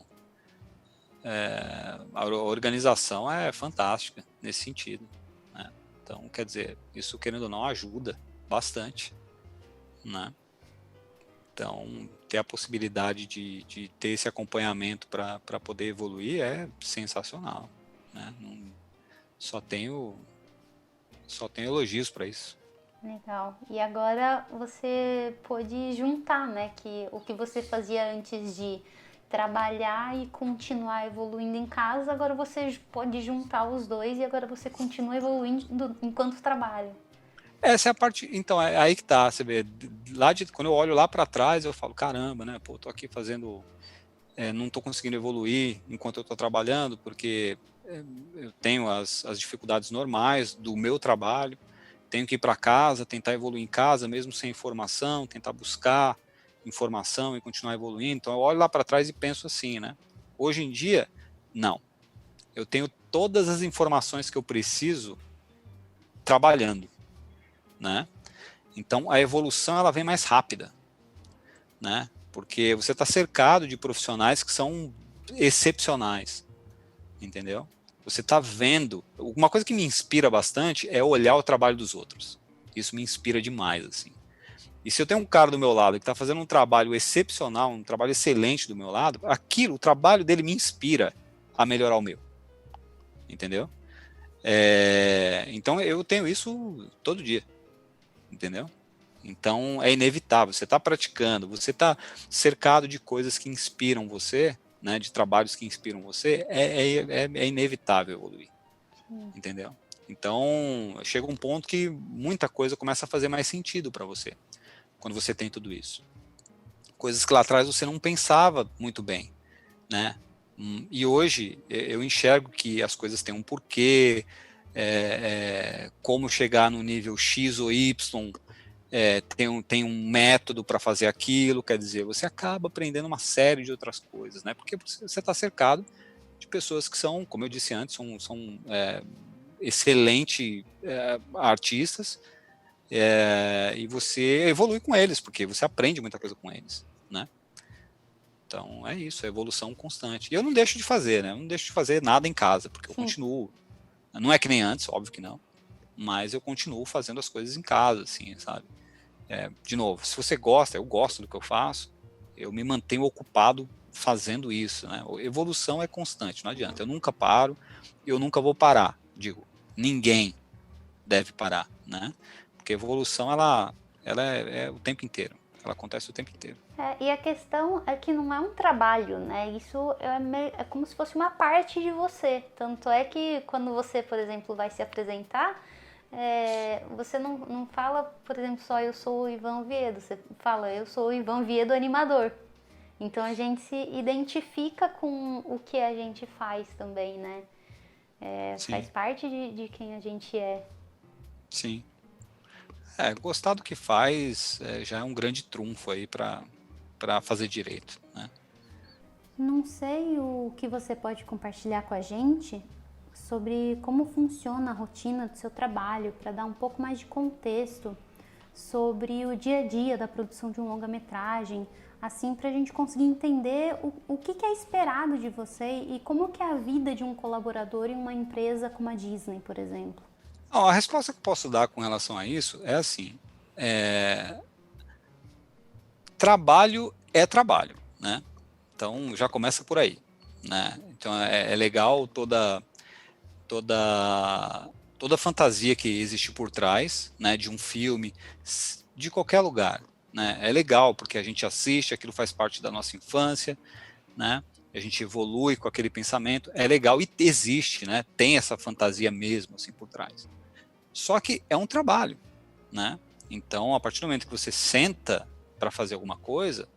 A organização é fantástica nesse sentido, né? Então, quer dizer, isso, querendo ou não, ajuda bastante, né? Então, ter a possibilidade de ter esse acompanhamento para poder evoluir é sensacional, né? Só tenho elogios para isso. Legal. E agora você pôde juntar, né? Que o que você fazia antes de trabalhar e continuar evoluindo em casa, agora você pode juntar os dois e agora você continua evoluindo enquanto trabalha. Essa é a parte, então, é aí que tá, você vê, quando eu olho lá para trás, eu falo, caramba, né, pô, tô aqui fazendo, não tô conseguindo evoluir enquanto eu tô trabalhando, porque eu tenho as dificuldades normais do meu trabalho, tenho que ir para casa, tentar evoluir em casa, mesmo sem informação, tentar buscar informação e continuar evoluindo. Então eu olho lá para trás e penso assim, né? Hoje em dia, não. Eu tenho todas as informações que eu preciso trabalhando, né? Então a evolução ela vem mais rápida, né? Porque você está cercado de profissionais que são excepcionais, entendeu? Você está vendo. Uma coisa que me inspira bastante é olhar o trabalho dos outros. Isso me inspira demais, assim. E se eu tenho um cara do meu lado que está fazendo um trabalho excepcional, um trabalho excelente do meu lado, o trabalho dele me inspira a melhorar o meu, entendeu? Então eu tenho isso todo dia, entendeu? Então é inevitável. Você está praticando, você está cercado de coisas que inspiram você, né, de trabalhos que inspiram você, é inevitável evoluir, entendeu? Então chega um ponto que muita coisa começa a fazer mais sentido para você quando você tem tudo isso. Coisas que lá atrás você não pensava muito bem, né? E hoje eu enxergo que as coisas têm um porquê, como chegar no nível X ou Y, tem um método para fazer aquilo, quer dizer, você acaba aprendendo uma série de outras coisas, né? Porque você está cercado de pessoas que são, como eu disse antes, são excelentes artistas, e você evolui com eles, porque você aprende muita coisa com eles, né? Então é isso, é evolução constante. E eu não deixo de fazer, né? Eu não deixo de fazer nada em casa, porque eu continuo. Não é que nem antes, óbvio que não, mas eu continuo fazendo as coisas em casa, assim, sabe? De novo, se você gosta, eu gosto do que eu faço, eu me mantenho ocupado fazendo isso, né? A evolução é constante, não adianta. Eu nunca paro, eu nunca vou parar. Digo, ninguém deve parar, né? Porque a evolução, ela é o tempo inteiro. Ela acontece o tempo inteiro. E a questão é que não é um trabalho, né? Isso é como se fosse uma parte de você. Tanto é que quando você, por exemplo, vai se apresentar, você não fala, por exemplo, só eu sou o Ivan Oviedo. Você fala, eu sou o Ivan Oviedo animador. Então a gente se identifica com o que a gente faz também, né? Faz parte de quem a gente é. Sim. Gostar do que faz já é um grande trunfo aí para fazer direito, né? Não sei o que você pode compartilhar com a gente sobre como funciona a rotina do seu trabalho, para dar um pouco mais de contexto sobre o dia a dia da produção de um longa-metragem, assim para a gente conseguir entender o que é esperado de você e como que é a vida de um colaborador em uma empresa como a Disney, por exemplo. A resposta que eu posso dar com relação a isso é assim, trabalho é trabalho, né? Então já começa por aí, né? Então é legal toda a fantasia que existe por trás, né, de um filme, de qualquer lugar, né? É legal porque a gente assiste, aquilo faz parte da nossa infância, né? A gente evolui com aquele pensamento, é legal e existe, né? Tem essa fantasia mesmo assim por trás. Só que é um trabalho, né? Então, a partir do momento que você senta para fazer alguma coisa,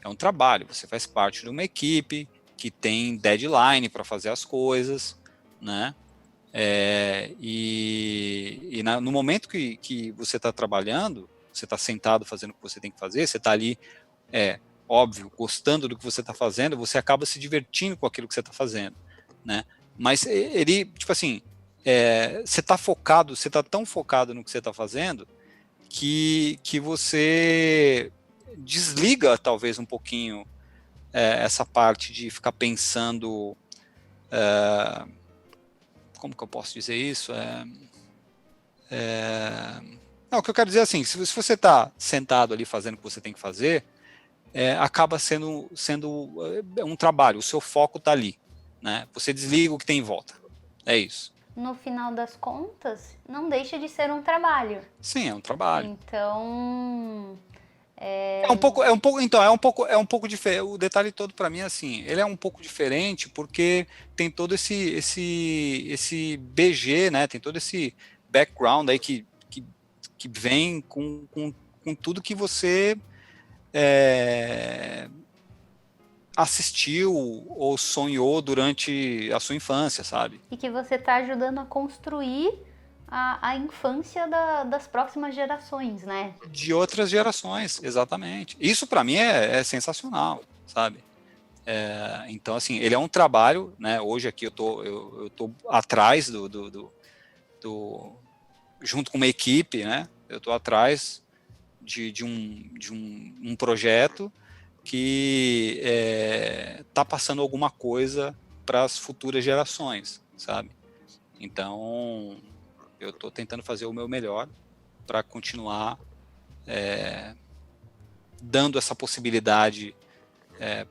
é um trabalho. Você faz parte de uma equipe que tem deadline para fazer as coisas, né? No momento que você está trabalhando, você está sentado fazendo o que você tem que fazer, você está ali, óbvio, gostando do que você está fazendo, você acaba se divertindo com aquilo que você está fazendo, né? Mas ele, tipo assim, você está focado, você está tão focado no que você está fazendo que você desliga talvez um pouquinho essa parte de ficar pensando Como que eu posso dizer isso? Não, o que eu quero dizer é assim, se você está sentado ali fazendo o que você tem que fazer, acaba sendo um trabalho, o seu foco está ali, né? Você desliga o que tem em volta, é isso. No final das contas, não deixa de ser um trabalho. Sim, é um trabalho. Então, É um pouco diferente. O detalhe todo para mim é assim, ele é um pouco diferente porque tem todo esse BG, né? Tem todo esse background aí que vem com tudo que você assistiu ou sonhou durante a sua infância, sabe? e que você está ajudando a construir a infância das próximas gerações, né? De outras gerações, exatamente. Isso para mim é sensacional, sabe? Então, assim, ele é um trabalho, né? Hoje aqui eu tô atrás junto com uma equipe, né? Eu estou atrás de um projeto que está passando alguma coisa para as futuras gerações, sabe? Então, eu estou tentando fazer o meu melhor para continuar dando essa possibilidade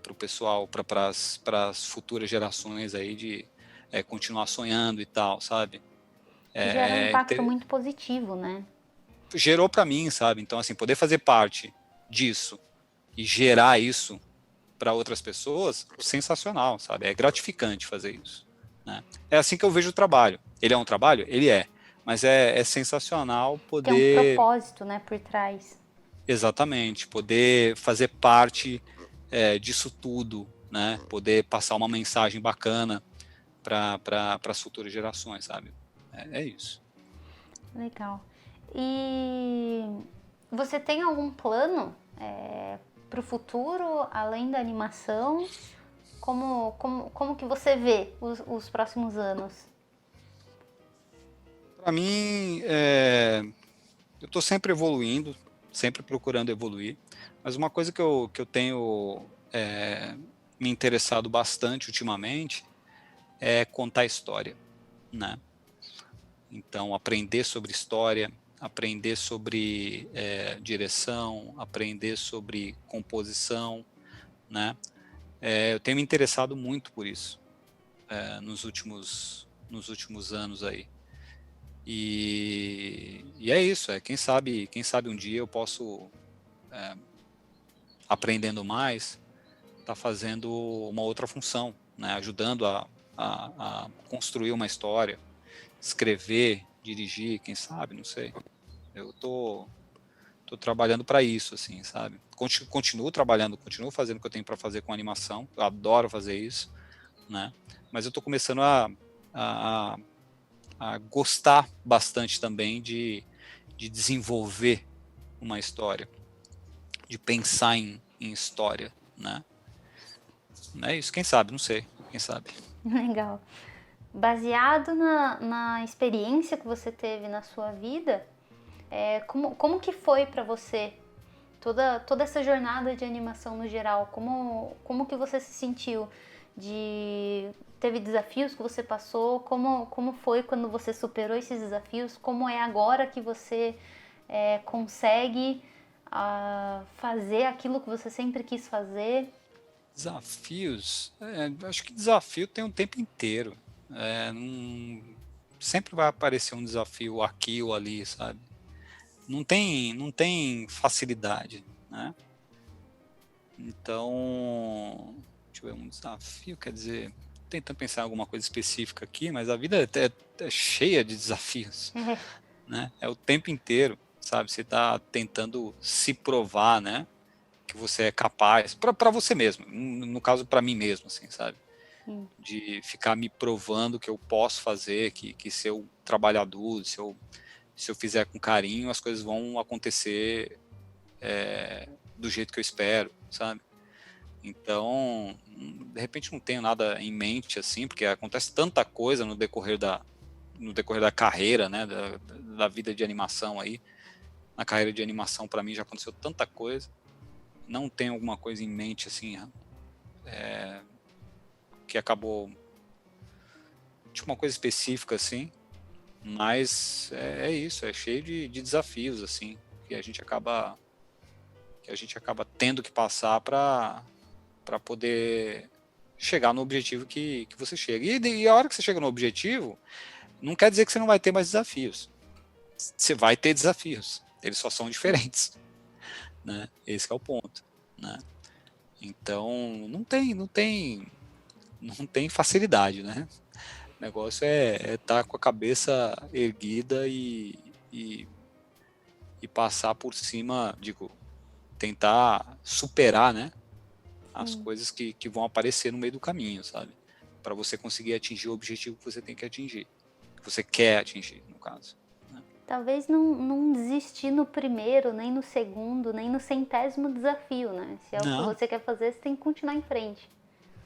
para o pessoal, para as futuras gerações aí de continuar sonhando e tal, sabe? Que gera um impacto muito positivo, né? Gerou para mim, sabe? Então, assim, poder fazer parte disso e gerar isso para outras pessoas, sensacional, sabe? É gratificante fazer isso, né? É assim que eu vejo o trabalho. Ele é um trabalho? Ele é. Mas é sensacional Tem um poder... propósito, né, por trás. Exatamente. Poder fazer parte disso tudo, né? Poder passar uma mensagem bacana para as futuras gerações, sabe? É isso. Legal. E você tem algum plano para o futuro, além da animação? Como que você vê os próximos anos? Para mim, eu estou sempre evoluindo, sempre procurando evoluir, mas uma coisa que eu tenho me interessado bastante ultimamente é contar história, né? Então, aprender sobre história, aprender sobre direção, aprender sobre composição, né? Eu tenho me interessado muito por isso nos últimos anos aí. E é isso, quem sabe um dia eu posso, aprendendo mais, estar fazendo uma outra função, né? Ajudando a construir uma história, escrever, dirigir, quem sabe, não sei. Eu tô trabalhando para isso, assim, sabe? Continuo trabalhando, continuo fazendo o que eu tenho para fazer com animação, eu adoro fazer isso, né? Mas eu tô começando a gostar bastante também de desenvolver uma história, de pensar em história, né? É isso, quem sabe, não sei, quem sabe. Legal. Baseado na experiência que você teve na sua vida, como que foi para você toda essa jornada de animação no geral? Como que você se sentiu? Teve desafios que você passou? Como foi quando você superou esses desafios? Como é agora que você consegue fazer aquilo que você sempre quis fazer? Desafios, acho que desafio tem um tempo inteiro. Sempre vai aparecer um desafio aqui ou ali, sabe? Não tem facilidade, né? Então, deixa eu ver, um desafio, quer dizer, tentando pensar em alguma coisa específica aqui, mas a vida é cheia de desafios, né? É o tempo inteiro, sabe? Você está tentando se provar, né? Que você é capaz, para você mesmo, no caso para mim mesmo, assim, sabe? De ficar me provando que eu posso fazer, que se eu trabalhar duro, se eu fizer com carinho, as coisas vão acontecer do jeito que eu espero, sabe? Então, de repente não tenho nada em mente assim, porque acontece tanta coisa no decorrer da carreira, né, da vida de animação aí. Na carreira de animação, para mim, já aconteceu tanta coisa. Não tenho alguma coisa em mente assim que acabou tipo uma coisa específica assim, mas é isso, é cheio de desafios assim, que a gente acaba tendo que passar para poder chegar no objetivo que você chega. E a hora que você chega no objetivo, não quer dizer que você não vai ter mais desafios. Você vai ter desafios, eles só são diferentes, né? Esse que é o ponto, né? Então, não tem facilidade, né? O negócio é estar com a cabeça erguida e, e passar por cima, digo, tentar superar, né? As Sim. coisas que vão aparecer no meio do caminho, sabe? Para você conseguir atingir o objetivo que você tem que atingir, que você quer atingir, no caso. Né? Talvez não desistir no primeiro, nem no segundo, nem no 100º desafio, né? Se é o que Não, você quer fazer, você tem que continuar em frente.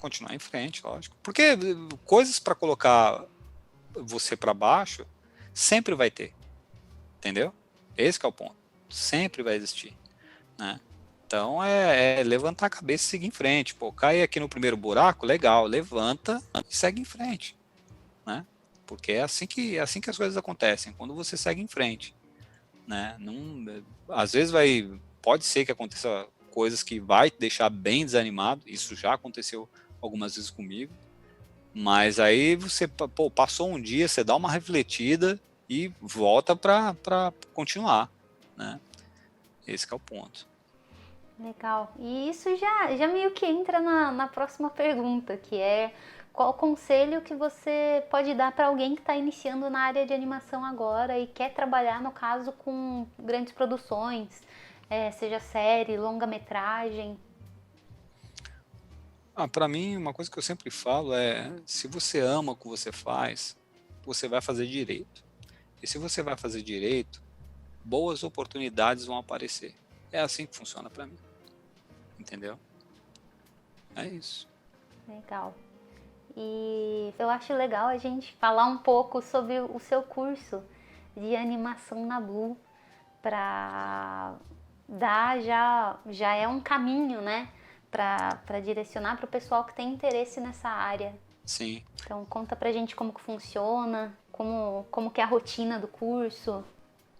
continuar em frente, lógico. Porque coisas para colocar você para baixo sempre vai ter, entendeu? Esse que é o ponto. Sempre vai existir, né? Então é levantar a cabeça e seguir em frente. Pô, cai aqui no primeiro buraco, legal, levanta e segue em frente, né? Porque é assim que as coisas acontecem, quando você segue em frente, né? Não, às vezes pode ser que aconteça coisas que vai te deixar bem desanimado, isso já aconteceu algumas vezes comigo, mas aí você, pô, passou um dia, você dá uma refletida e volta para continuar, né? Esse que é o ponto. Legal. E isso já meio que entra na próxima pergunta, que é qual conselho que você pode dar para alguém que está iniciando na área de animação agora e quer trabalhar, no caso, com grandes produções, seja série, longa-metragem? Para mim, uma coisa que eu sempre falo é: se você ama o que você faz, você vai fazer direito. E se você vai fazer direito, boas oportunidades vão aparecer. É assim que funciona para mim. Entendeu? É isso. Legal. E eu acho legal a gente falar um pouco sobre o seu curso de animação na Blue, para dar já é um caminho, né, para direcionar para o pessoal que tem interesse nessa área. Sim. Então conta pra gente como que funciona, como que é a rotina do curso.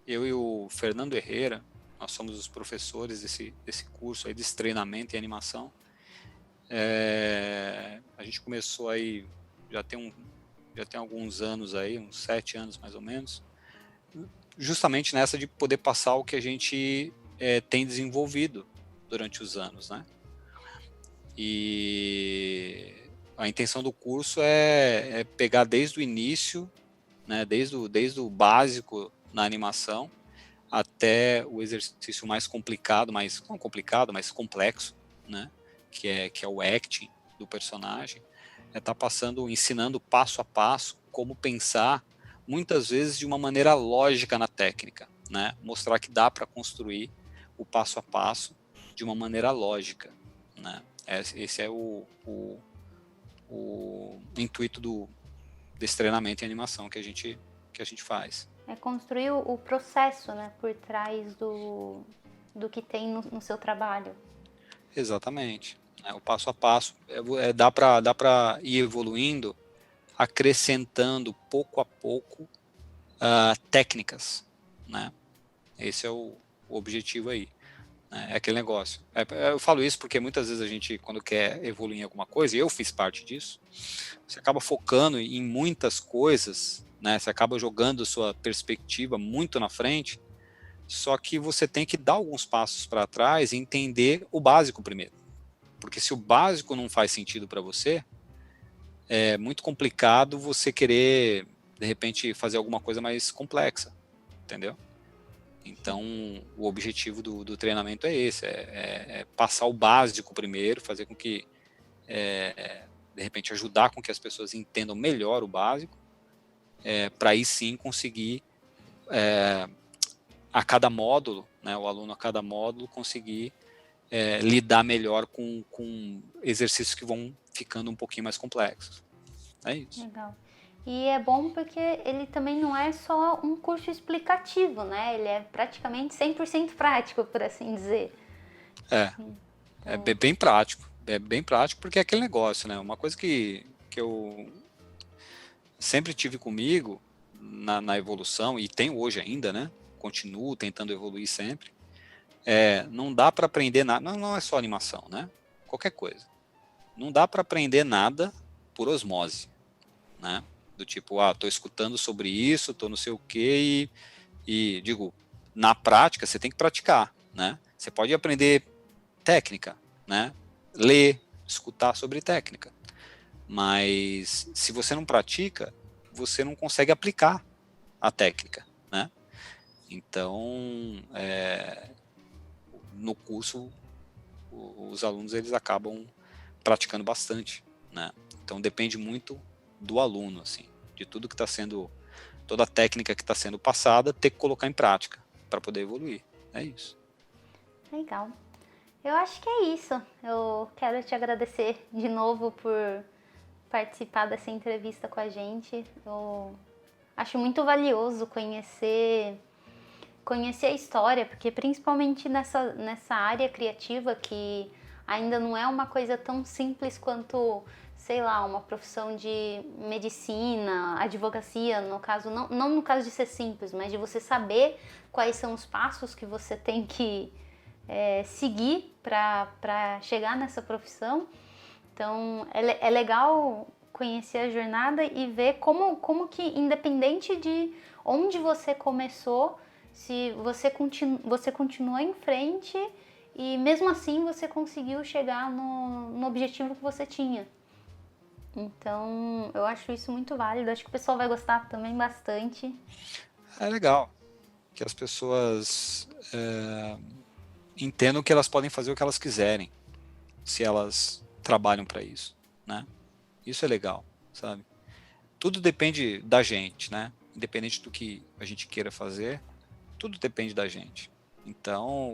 Eu e o Fernando Herrera, nós somos os professores desse curso aí, desse treinamento em animação. A gente começou aí, já tem alguns anos aí, uns 7 anos mais ou menos, justamente nessa de poder passar o que a gente tem desenvolvido durante os anos, né? E a intenção do curso é pegar desde o início, né, desde o básico na animação, até o exercício mais complicado, não complicado, mas complexo, né, que é o acting do personagem, tá ensinando passo a passo como pensar, muitas vezes de uma maneira lógica na técnica, né, mostrar que dá para construir o passo a passo de uma maneira lógica, né. Esse é o intuito desse treinamento em animação que a gente faz. É construir o processo, né, por trás do que tem no seu trabalho. Exatamente. O passo a passo. Dá para ir evoluindo, acrescentando pouco a pouco técnicas, né? Esse é o objetivo aí. Né? É aquele negócio. Eu falo isso porque muitas vezes a gente, quando quer evoluir em alguma coisa, e eu fiz parte disso, você acaba focando em muitas coisas, né? Você acaba jogando sua perspectiva muito na frente, só que você tem que dar alguns passos para trás e entender o básico primeiro. Porque se o básico não faz sentido para você, é muito complicado você querer, de repente, fazer alguma coisa mais complexa, entendeu? Então, o objetivo do treinamento é esse, é passar o básico primeiro, fazer com que, de repente, ajudar com que as pessoas entendam melhor o básico, para aí sim conseguir, a cada módulo, né, o aluno a cada módulo conseguir lidar melhor com exercícios que vão ficando um pouquinho mais complexos. É isso. Legal. E é bom porque ele também não é só um curso explicativo, né? Ele é praticamente 100% prático, por assim dizer. É Então, bem prático. É bem prático porque é aquele negócio, né? Uma coisa que eu sempre tive comigo na evolução, e tenho hoje ainda, né? Continuo tentando evoluir sempre. Não dá para aprender nada, não é só animação, né? Qualquer coisa. Não dá para aprender nada por osmose, né? Do tipo, tô escutando sobre isso, tô não sei o quê, e digo, na prática, você tem que praticar, né? Você pode aprender técnica, né? Ler, escutar sobre técnica. Mas se você não pratica, você não consegue aplicar a técnica, né? Então, no curso, os alunos eles acabam praticando bastante, né? Então depende muito do aluno, assim, de tudo que está sendo, toda a técnica que está sendo passada, ter que colocar em prática para poder evoluir. É isso. Legal. Eu acho que é isso. Eu quero te agradecer de novo por participar dessa entrevista com a gente. Eu acho muito valioso conhecer a história, porque principalmente nessa área criativa, que ainda não é uma coisa tão simples quanto, sei lá, uma profissão de medicina, advocacia, no caso, não no caso de ser simples, mas de você saber quais são os passos que você tem que seguir para chegar nessa profissão. Então é legal conhecer a jornada e ver como que, independente de onde você começou, se você continuou em frente e mesmo assim você conseguiu chegar no objetivo que você tinha. Então eu acho isso muito válido, acho que o pessoal vai gostar também bastante. É legal que as pessoas entendam que elas podem fazer o que elas quiserem, se elas trabalham para isso, né? Isso é legal, sabe? Tudo depende da gente, né? Independente do que a gente queira fazer, tudo depende da gente. Então,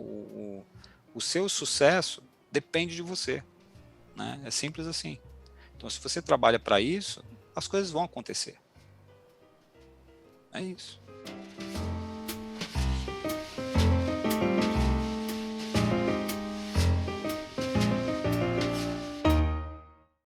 o seu sucesso depende de você, né? É simples assim. Então, se você trabalha para isso, as coisas vão acontecer. É isso.